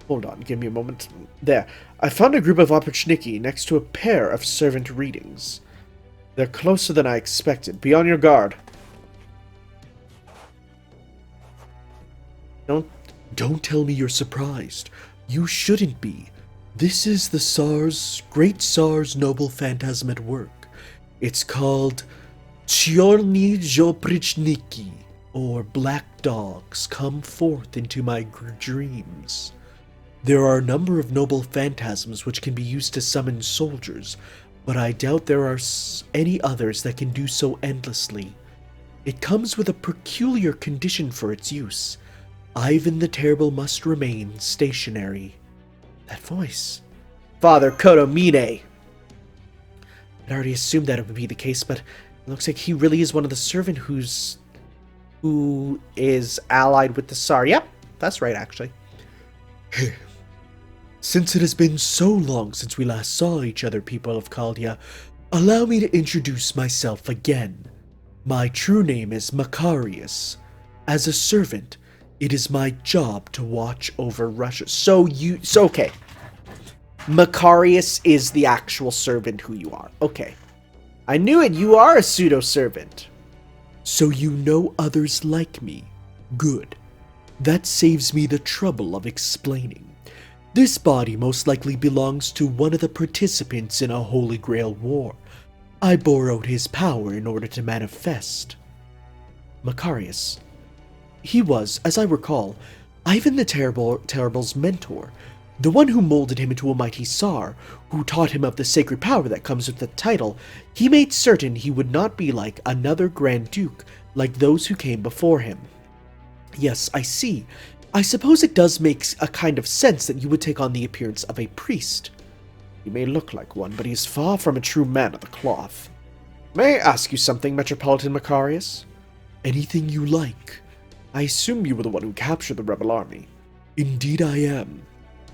Hold on, give me a moment. There, I found a group of Opportuniki next to a pair of servant readings. They're closer than I expected. Be on your guard.
Don't tell me you're surprised. You shouldn't be. This is the great Tsar's noble phantasm at work. It's called Chyorny Zoprichniki, or Black Dogs Come Forth into My Dreams. There are a number of noble phantasms which can be used to summon soldiers, but I doubt there are any others that can do so endlessly. It comes with a peculiar condition for its use. Ivan the Terrible must remain stationary. That voice.
Father Kotomine.
I'd already assumed that it would be the case, but it looks like he really is one of the servant
who is allied with the Tsar. Yep, that's right, actually.
Since it has been so long since we last saw each other, people of Chaldea, allow me to introduce myself again. My true name is Macarius. As a servant, it is my job to watch over Russia.
So okay. Macarius is the actual servant who you are. Okay. I knew it, you are a pseudo-servant.
So you know others like me. Good. That saves me the trouble of explaining. This body most likely belongs to one of the participants in a Holy Grail war. I borrowed his power in order to manifest.
Macarius. He was, as I recall, Ivan the Terrible's mentor, the one who molded him into a mighty Tsar, who taught him of the sacred power that comes with the title. He made certain he would not be like another Grand Duke, like those who came before him. Yes, I see. I suppose it does make a kind of sense that you would take on the appearance of a priest. He may look like one, but he is far from a true man of the cloth. May I ask you something, Metropolitan Macarius?
Anything you like.
I assume you were the one who captured the rebel army.
Indeed I am.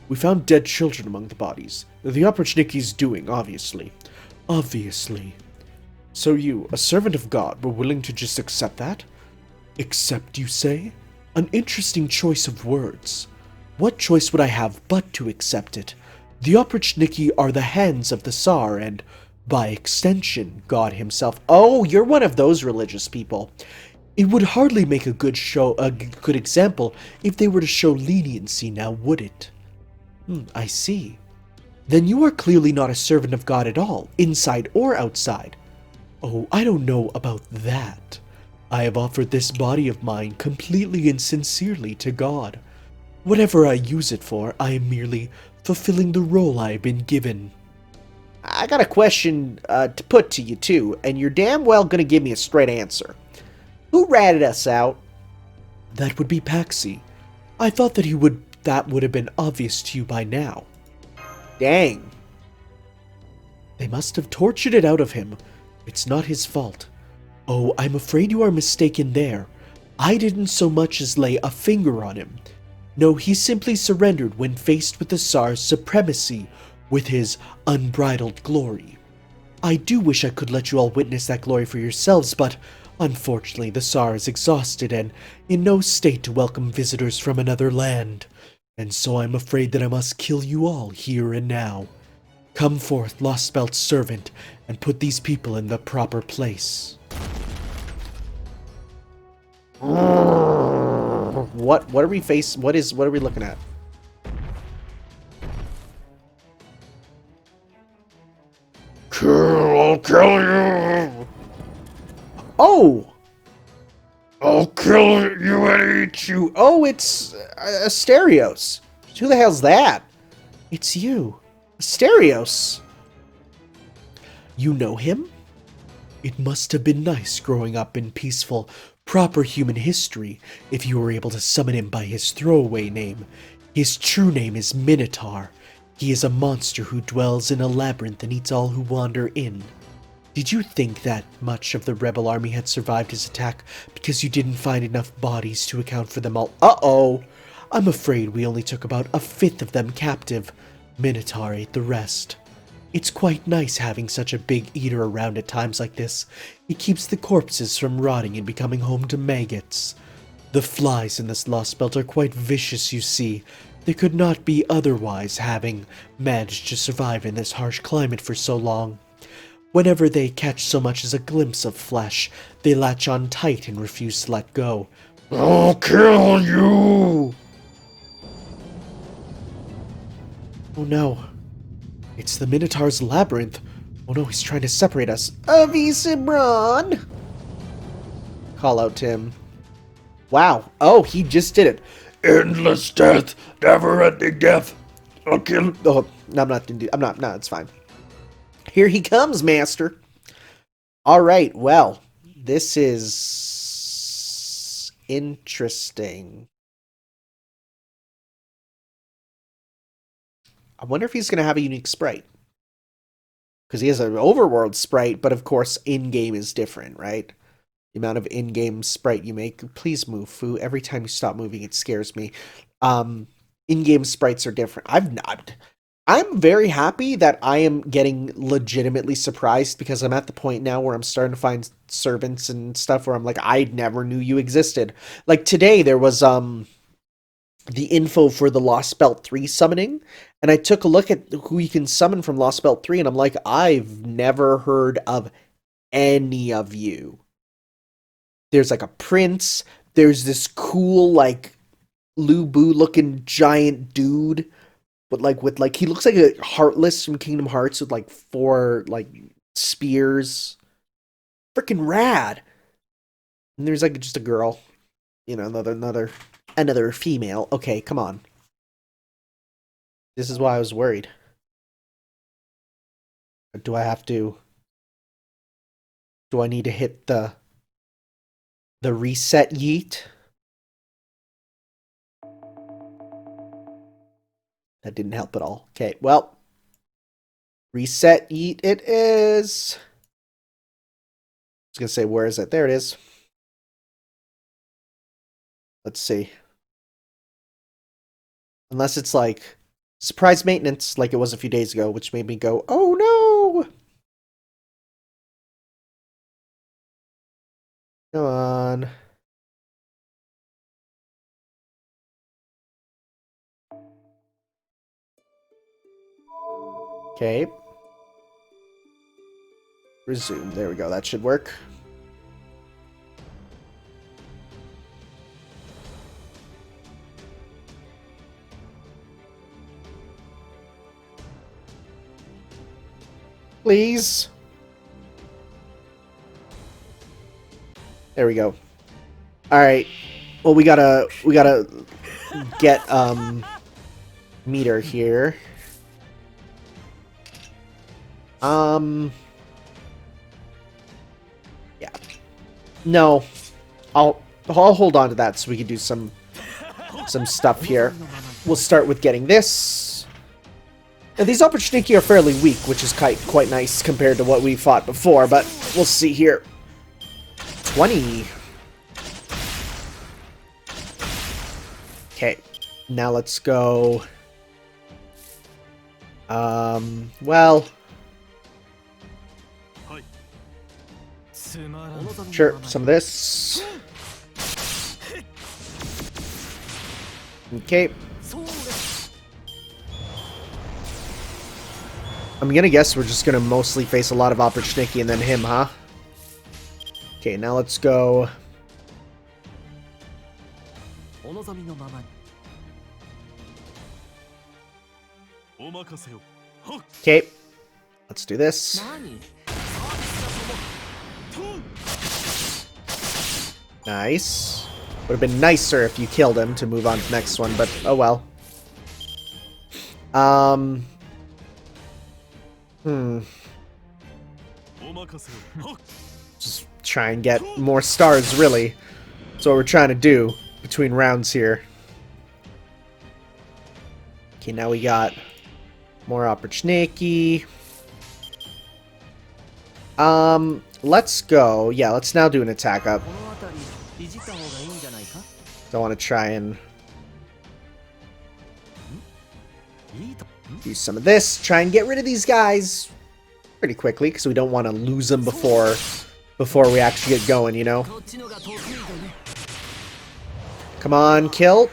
We found dead children among the bodies. The Opportuniki's doing, obviously.
Obviously.
So you, a servant of God, were willing to just accept that?
Accept, you say? An interesting choice of words. What choice would I have but to accept it? The Opportuniki are the hands of the Tsar and, by extension, God himself.
Oh, you're one of those religious people.
It would hardly make a good example if they were to show leniency, now would it?
I see.
Then you are clearly not a servant of God at all, inside or outside. Oh, I don't know about that. I have offered this body of mine completely and sincerely to God. Whatever I use it for, I am merely fulfilling the role I have been given.
I got a question to put to you, too, and you're damn well gonna give me a straight answer. Who ratted us out?
That would be Paxi. I thought that would have been obvious to you by now.
Dang.
They must have tortured it out of him. It's not his fault. Oh, I'm afraid you are mistaken there. I didn't so much as lay a finger on him. No, he simply surrendered when faced with the Tsar's supremacy, with his unbridled glory. I do wish I could let you all witness that glory for yourselves, but unfortunately the Tsar is exhausted and in no state to welcome visitors from another land, and so I'm afraid that I must kill you all here and now. Come forth, Lostbelt's servant, and put these people in the proper place.
What are we what are we looking at?
I'll kill you!
Oh!
I'll kill you and eat you!
Oh, it's Asterios. Who the hell's that?
It's you.
Asterios.
You know him? It must have been nice growing up in peaceful, proper human history if you were able to summon him by his throwaway name. His true name is Minotaur. He is a monster who dwells in a labyrinth and eats all who wander in. Did you think that much of the rebel army had survived his attack because you didn't find enough bodies to account for them all? Uh-oh! I'm afraid we only took about a fifth of them captive. Minotaur ate the rest. It's quite nice having such a big eater around at times like this. It keeps the corpses from rotting and becoming home to maggots. The flies in this Lostbelt are quite vicious, you see. They could not be otherwise, having managed to survive in this harsh climate for so long. Whenever they catch so much as a glimpse of flesh, they latch on tight and refuse to let go.
I'll kill you!
Oh no. It's the Minotaur's labyrinth. Oh no, he's trying to separate us.
Avisibron! Call out to him. Wow. Oh, he just did it.
Endless death, never-ending death. I'll kill.
Oh, no, I'm not gonna do. I'm not. No, it's fine. Here he comes, Master. All right. Well, this is interesting. I wonder if he's gonna have a unique sprite, because he has an overworld sprite, but of course, in-game is different, right? The amount of in-game sprite you make. Please move, Fu. Every time you stop moving, it scares me. In-game sprites are different. I'm very happy that I am getting legitimately surprised, because I'm at the point now where I'm starting to find servants and stuff where I'm like, I never knew you existed. Like today, there was the info for the Lostbelt 3 summoning, and I took a look at who you can summon from Lostbelt 3, and I'm like, I've never heard of any of you. There's like a prince. There's this cool, like, Lu-Bu looking giant dude. But like he looks like a Heartless from Kingdom Hearts with like 4 like spears. Freaking rad. And there's like just a girl. You know, another female. Okay, come on. This is why I was worried. Do I need to hit the reset yeet? That didn't help at all. Okay, well. Reset yeet it is. I was going to say, where is it? There it is. Let's see. Unless it's like surprise maintenance like it was a few days ago, which made me go, oh no! Come on. Okay. Resume. There we go. That should work. Please. There we go. All right. Well, we gotta get meter here. Yeah. No. I'll hold on to that so we can do some stuff here. We'll start with getting this. Now, these Opportunity are fairly weak, which is quite nice compared to what we fought before, but we'll see here. 20. Okay. Now let's go. Well. Sure, some of this. Okay. I'm gonna guess we're just gonna mostly face a lot of Opportunity and then him, huh? Okay, now let's go. Okay, let's do this. Nice. Would have been nicer if you killed him to move on to the next one, but oh well. Just try and get more stars, really. That's what we're trying to do between rounds here. Okay, now we got more Opportunity. Let's go. Yeah, let's now do an attack up. Don't want to try and do some of this. Try and get rid of these guys pretty quickly, because we don't want to lose them before we actually get going, you know? Come on, kill.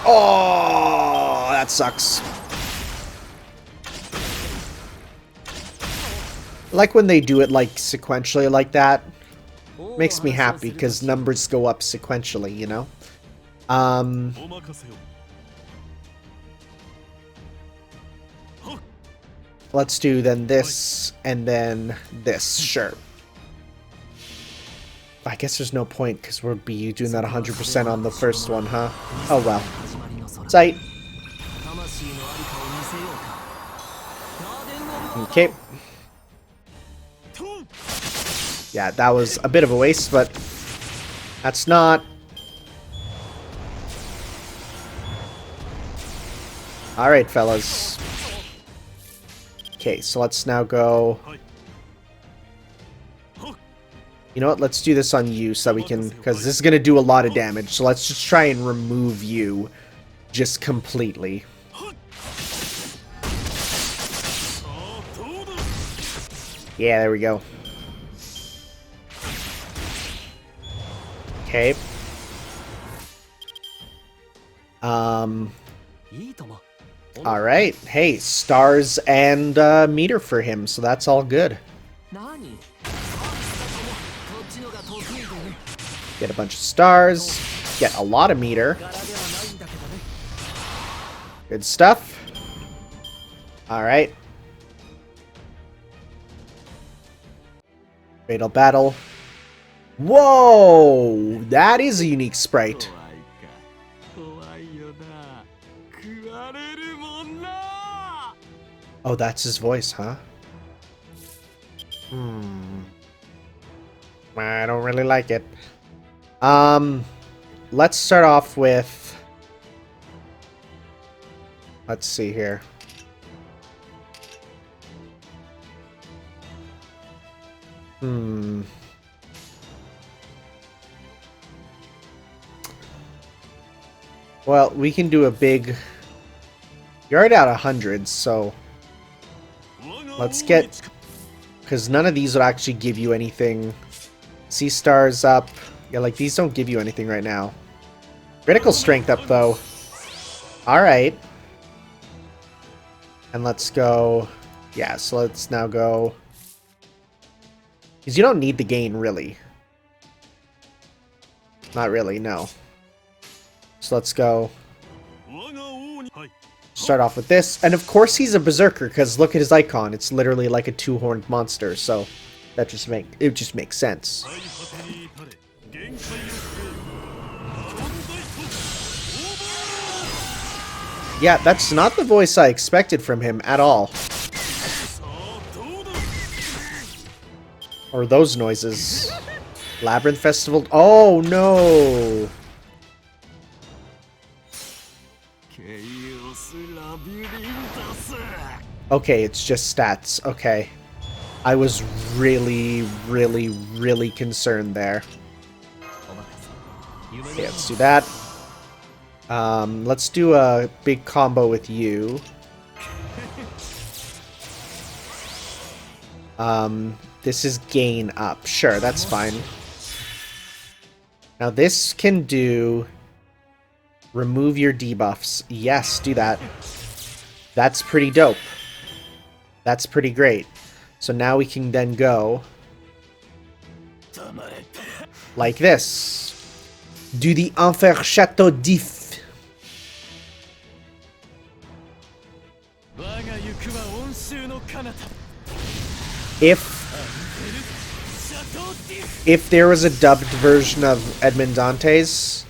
Oh, that sucks. I like when they do it like sequentially like that. Makes me happy because numbers go up sequentially, you know?
お任せを
Let's do then this and then this. Sure. I guess there's no point because we'll be doing that 100% on the first one, huh? Oh well. Sight. Okay. Yeah, that was a bit of a waste, but that's not. Alright, fellas. Okay, so let's now go. You know what? Let's do this on you so that we can, because this is going to do a lot of damage. So let's just try and remove you just completely. Yeah, there we go. Okay. Alright. Hey, stars and meter for him, so that's all good. Get a bunch of stars. Get a lot of meter. Good stuff. Alright. Fatal Battle. Whoa! That is a unique sprite. Oh, that's his voice, huh? I don't really like it. Let's start off with... Let's see here. Well, we can do a big... You're already at 100, so... Let's get... Because none of these would actually give you anything. Sea stars up. Yeah, like, these don't give you anything right now. Critical strength up, though. Alright. And let's go... Yeah, so let's now go... Because you don't need the gain, really. Not really, no. So let's go... Start off with this. And of course he's a berserker, because look at his icon. It's literally like a two-horned monster, so... That just makes sense. Yeah, that's not the voice I expected from him at all. Or those noises. Labyrinth Festival. Oh, no. Okay, it's just stats. Okay. I was really, really, really concerned there. Okay, let's do that. Let's do a big combo with you. This is gain up. Sure, that's fine. Now this can do... Remove your debuffs. Yes, do that. That's pretty dope. That's pretty great. So now we can then go... Like this. Do the Enfer Chateau d'If. If there was a dubbed version of Edmond Dantes,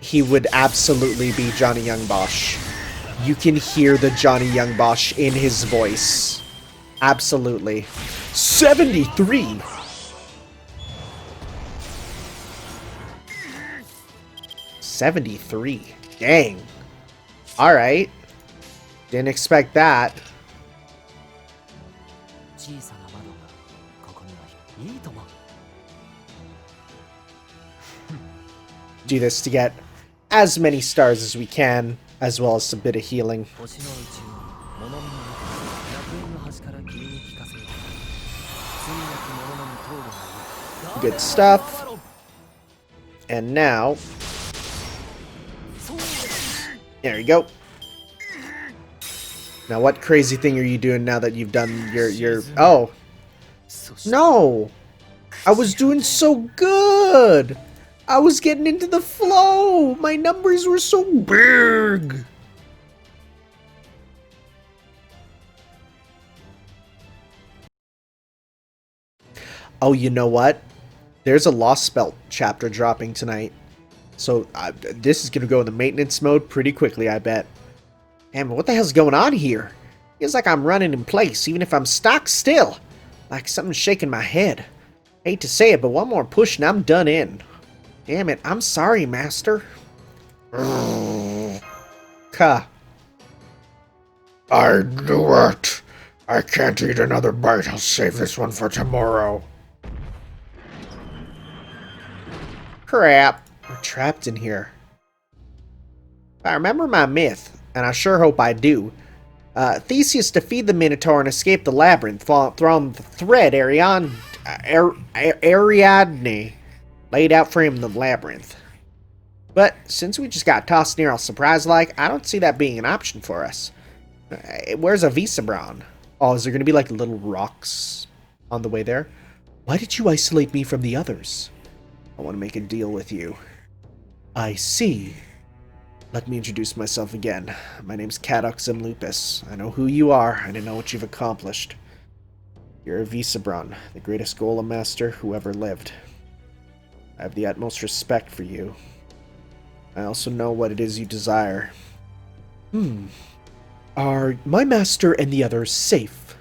he would absolutely be Johnny Young Bosch. You can hear the Johnny Young Bosch in his voice. Absolutely. 73! $73. Dang. Alright. Didn't expect that. Do this to get as many stars as we can, as well as a bit of healing. Good stuff. And now... There you go. Now, what crazy thing are you doing now that you've done your... Oh. No! I was doing so good! I was getting into the flow! My numbers were so big! Oh, you know what? There's a Lostbelt chapter dropping tonight. So, this is going to go in the maintenance mode pretty quickly, I bet. Damn, what the hell's going on here? Feels like I'm running in place, even if I'm stock still. Like something's shaking my head. Hate to say it, but one more push and I'm done in. Damn it, I'm sorry, Master. Ka.
I knew it. I can't eat another bite. I'll save this one for tomorrow.
Crap. We're trapped in here. If I remember my myth, and I sure hope I do, Theseus defeated the Minotaur and escaped the labyrinth, throwing the thread Ariadne laid out for him in the labyrinth. But since we just got tossed near all surprise-like, I don't see that being an option for us. Where's a Visabron? Oh, is there going to be like little rocks on the way there?
Why did you isolate me from the others?
I want to make a deal with you.
I see.
Let me introduce myself again. My name's Cadoxum Lupus. I know who you are, and I know what you've accomplished. You're a Visabron, the greatest golem master who ever lived. I have the utmost respect for you. I also know what it is you desire.
Are my master and the others safe?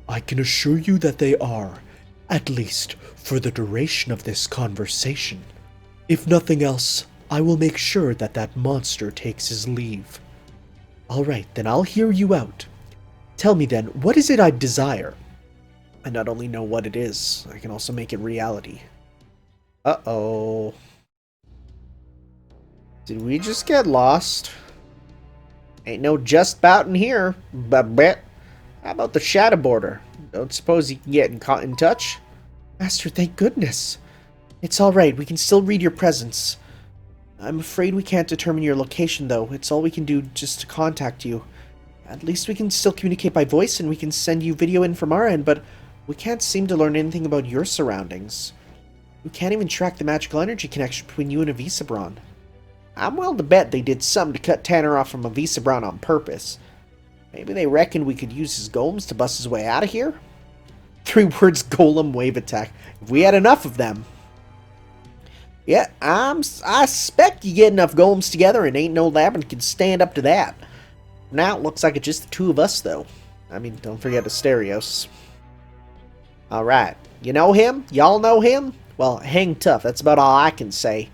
I can assure you that they are, at least for the duration of this conversation. If nothing else, I will make sure that that monster takes his leave. Alright, then I'll hear you out. Tell me then, what is it I desire?
I not only know what it is, I can also make it reality. Uh-oh. Did we just get lost? Ain't no just bout in here, bet. How about the shadow border? Don't suppose you can get in touch?
Master, thank goodness. It's alright, we can still read your presence. I'm afraid we can't determine your location, though. It's all we can do just to contact you. At least we can still communicate by voice, and we can send you video in from our end, but we can't seem to learn anything about your surroundings. We can't even track the magical energy connection between you and a Visabron.
I'm willing to bet they did something to cut Tanner off from a Visabron on purpose. Maybe they reckoned we could use his golems to bust his way out of here? 3 words, golem wave attack. If we had enough of them. Yeah, I expect you get enough golems together and ain't no labyrinth can stand up to that. Now it looks like it's just the 2 of us, though. I mean, don't forget Asterios. Alright, you know him? Y'all know him? Well, hang tough, that's about all I can say.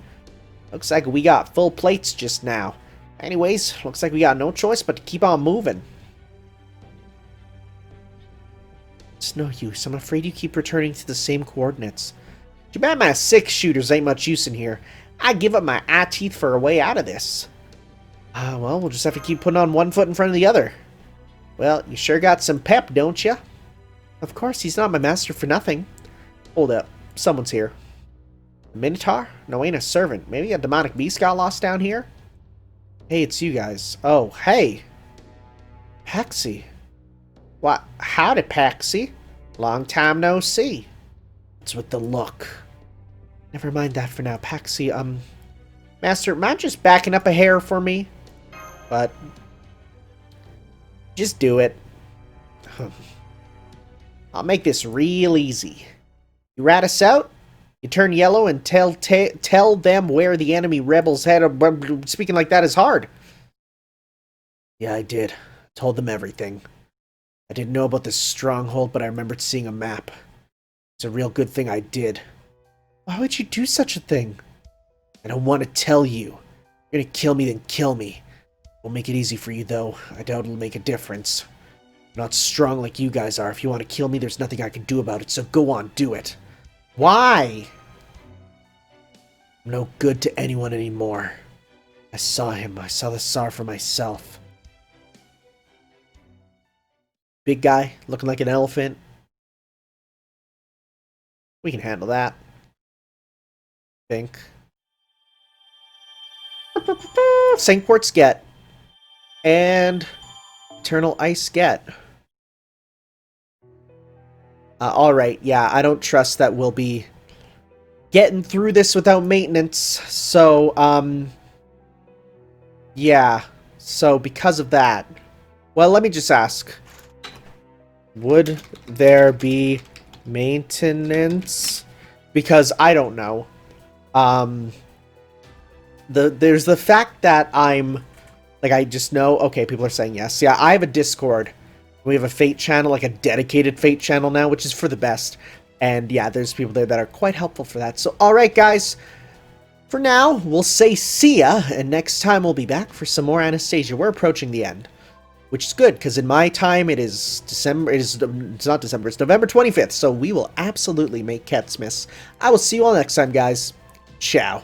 Looks like we got full plates just now. Anyways, looks like we got no choice but to keep on moving.
It's no use, I'm afraid you keep returning to the same coordinates.
Too bad my 6-shooters ain't much use in here. I'd give up my eye teeth for a way out of this. Well, we'll just have to keep putting on one foot in front of the other. Well, you sure got some pep, don't you?
Of course, he's not my master for nothing.
Hold up. Someone's here. A Minotaur? No, ain't a servant. Maybe a demonic beast got lost down here? Hey, it's you guys. Oh, hey. Paxi. What? Howdy, Paxi. Long time no see. What's with the look?
Never mind that for now. Paxi,
Master, mind just backing up a hair for me? But just do it. I'll make this real easy. You rat us out, you turn yellow, and tell them where the enemy rebels head. Speaking like that is hard.
Yeah, I did. Told them everything. I didn't know about this stronghold, but I remembered seeing a map. It's a real good thing I did. Why would you do such a thing? I don't want to tell you. You're gonna kill me, then kill me. We'll make it easy for you, though. I doubt it'll make a difference. I'm not strong like you guys are. If you want to kill me, there's nothing I can do about it, so go on, do it.
Why?
I'm no good to anyone anymore. I saw him. I saw the Tsar for myself.
Big guy, looking like an elephant. We can handle that. Think. Saint Quartz get. And Eternal Ice get. Alright, yeah, I don't trust that we'll be getting through this without maintenance. So, yeah. So, because of that... Well, let me just ask. Would there be maintenance? Because I don't know. There's the fact that I'm... Like, I just know... Okay, people are saying yes. Yeah, I have a Discord. We have a Fate channel, like a dedicated Fate channel now, which is for the best. And yeah, there's people there that are quite helpful for that. So, alright, guys. For now, we'll say see ya. And next time we'll be back for some more Anastasia. We're approaching the end. Which is good, because in my time, it is December... It's not December, it's November 25th. So we will absolutely make Ketsmas. I will see you all next time, guys. Ciao.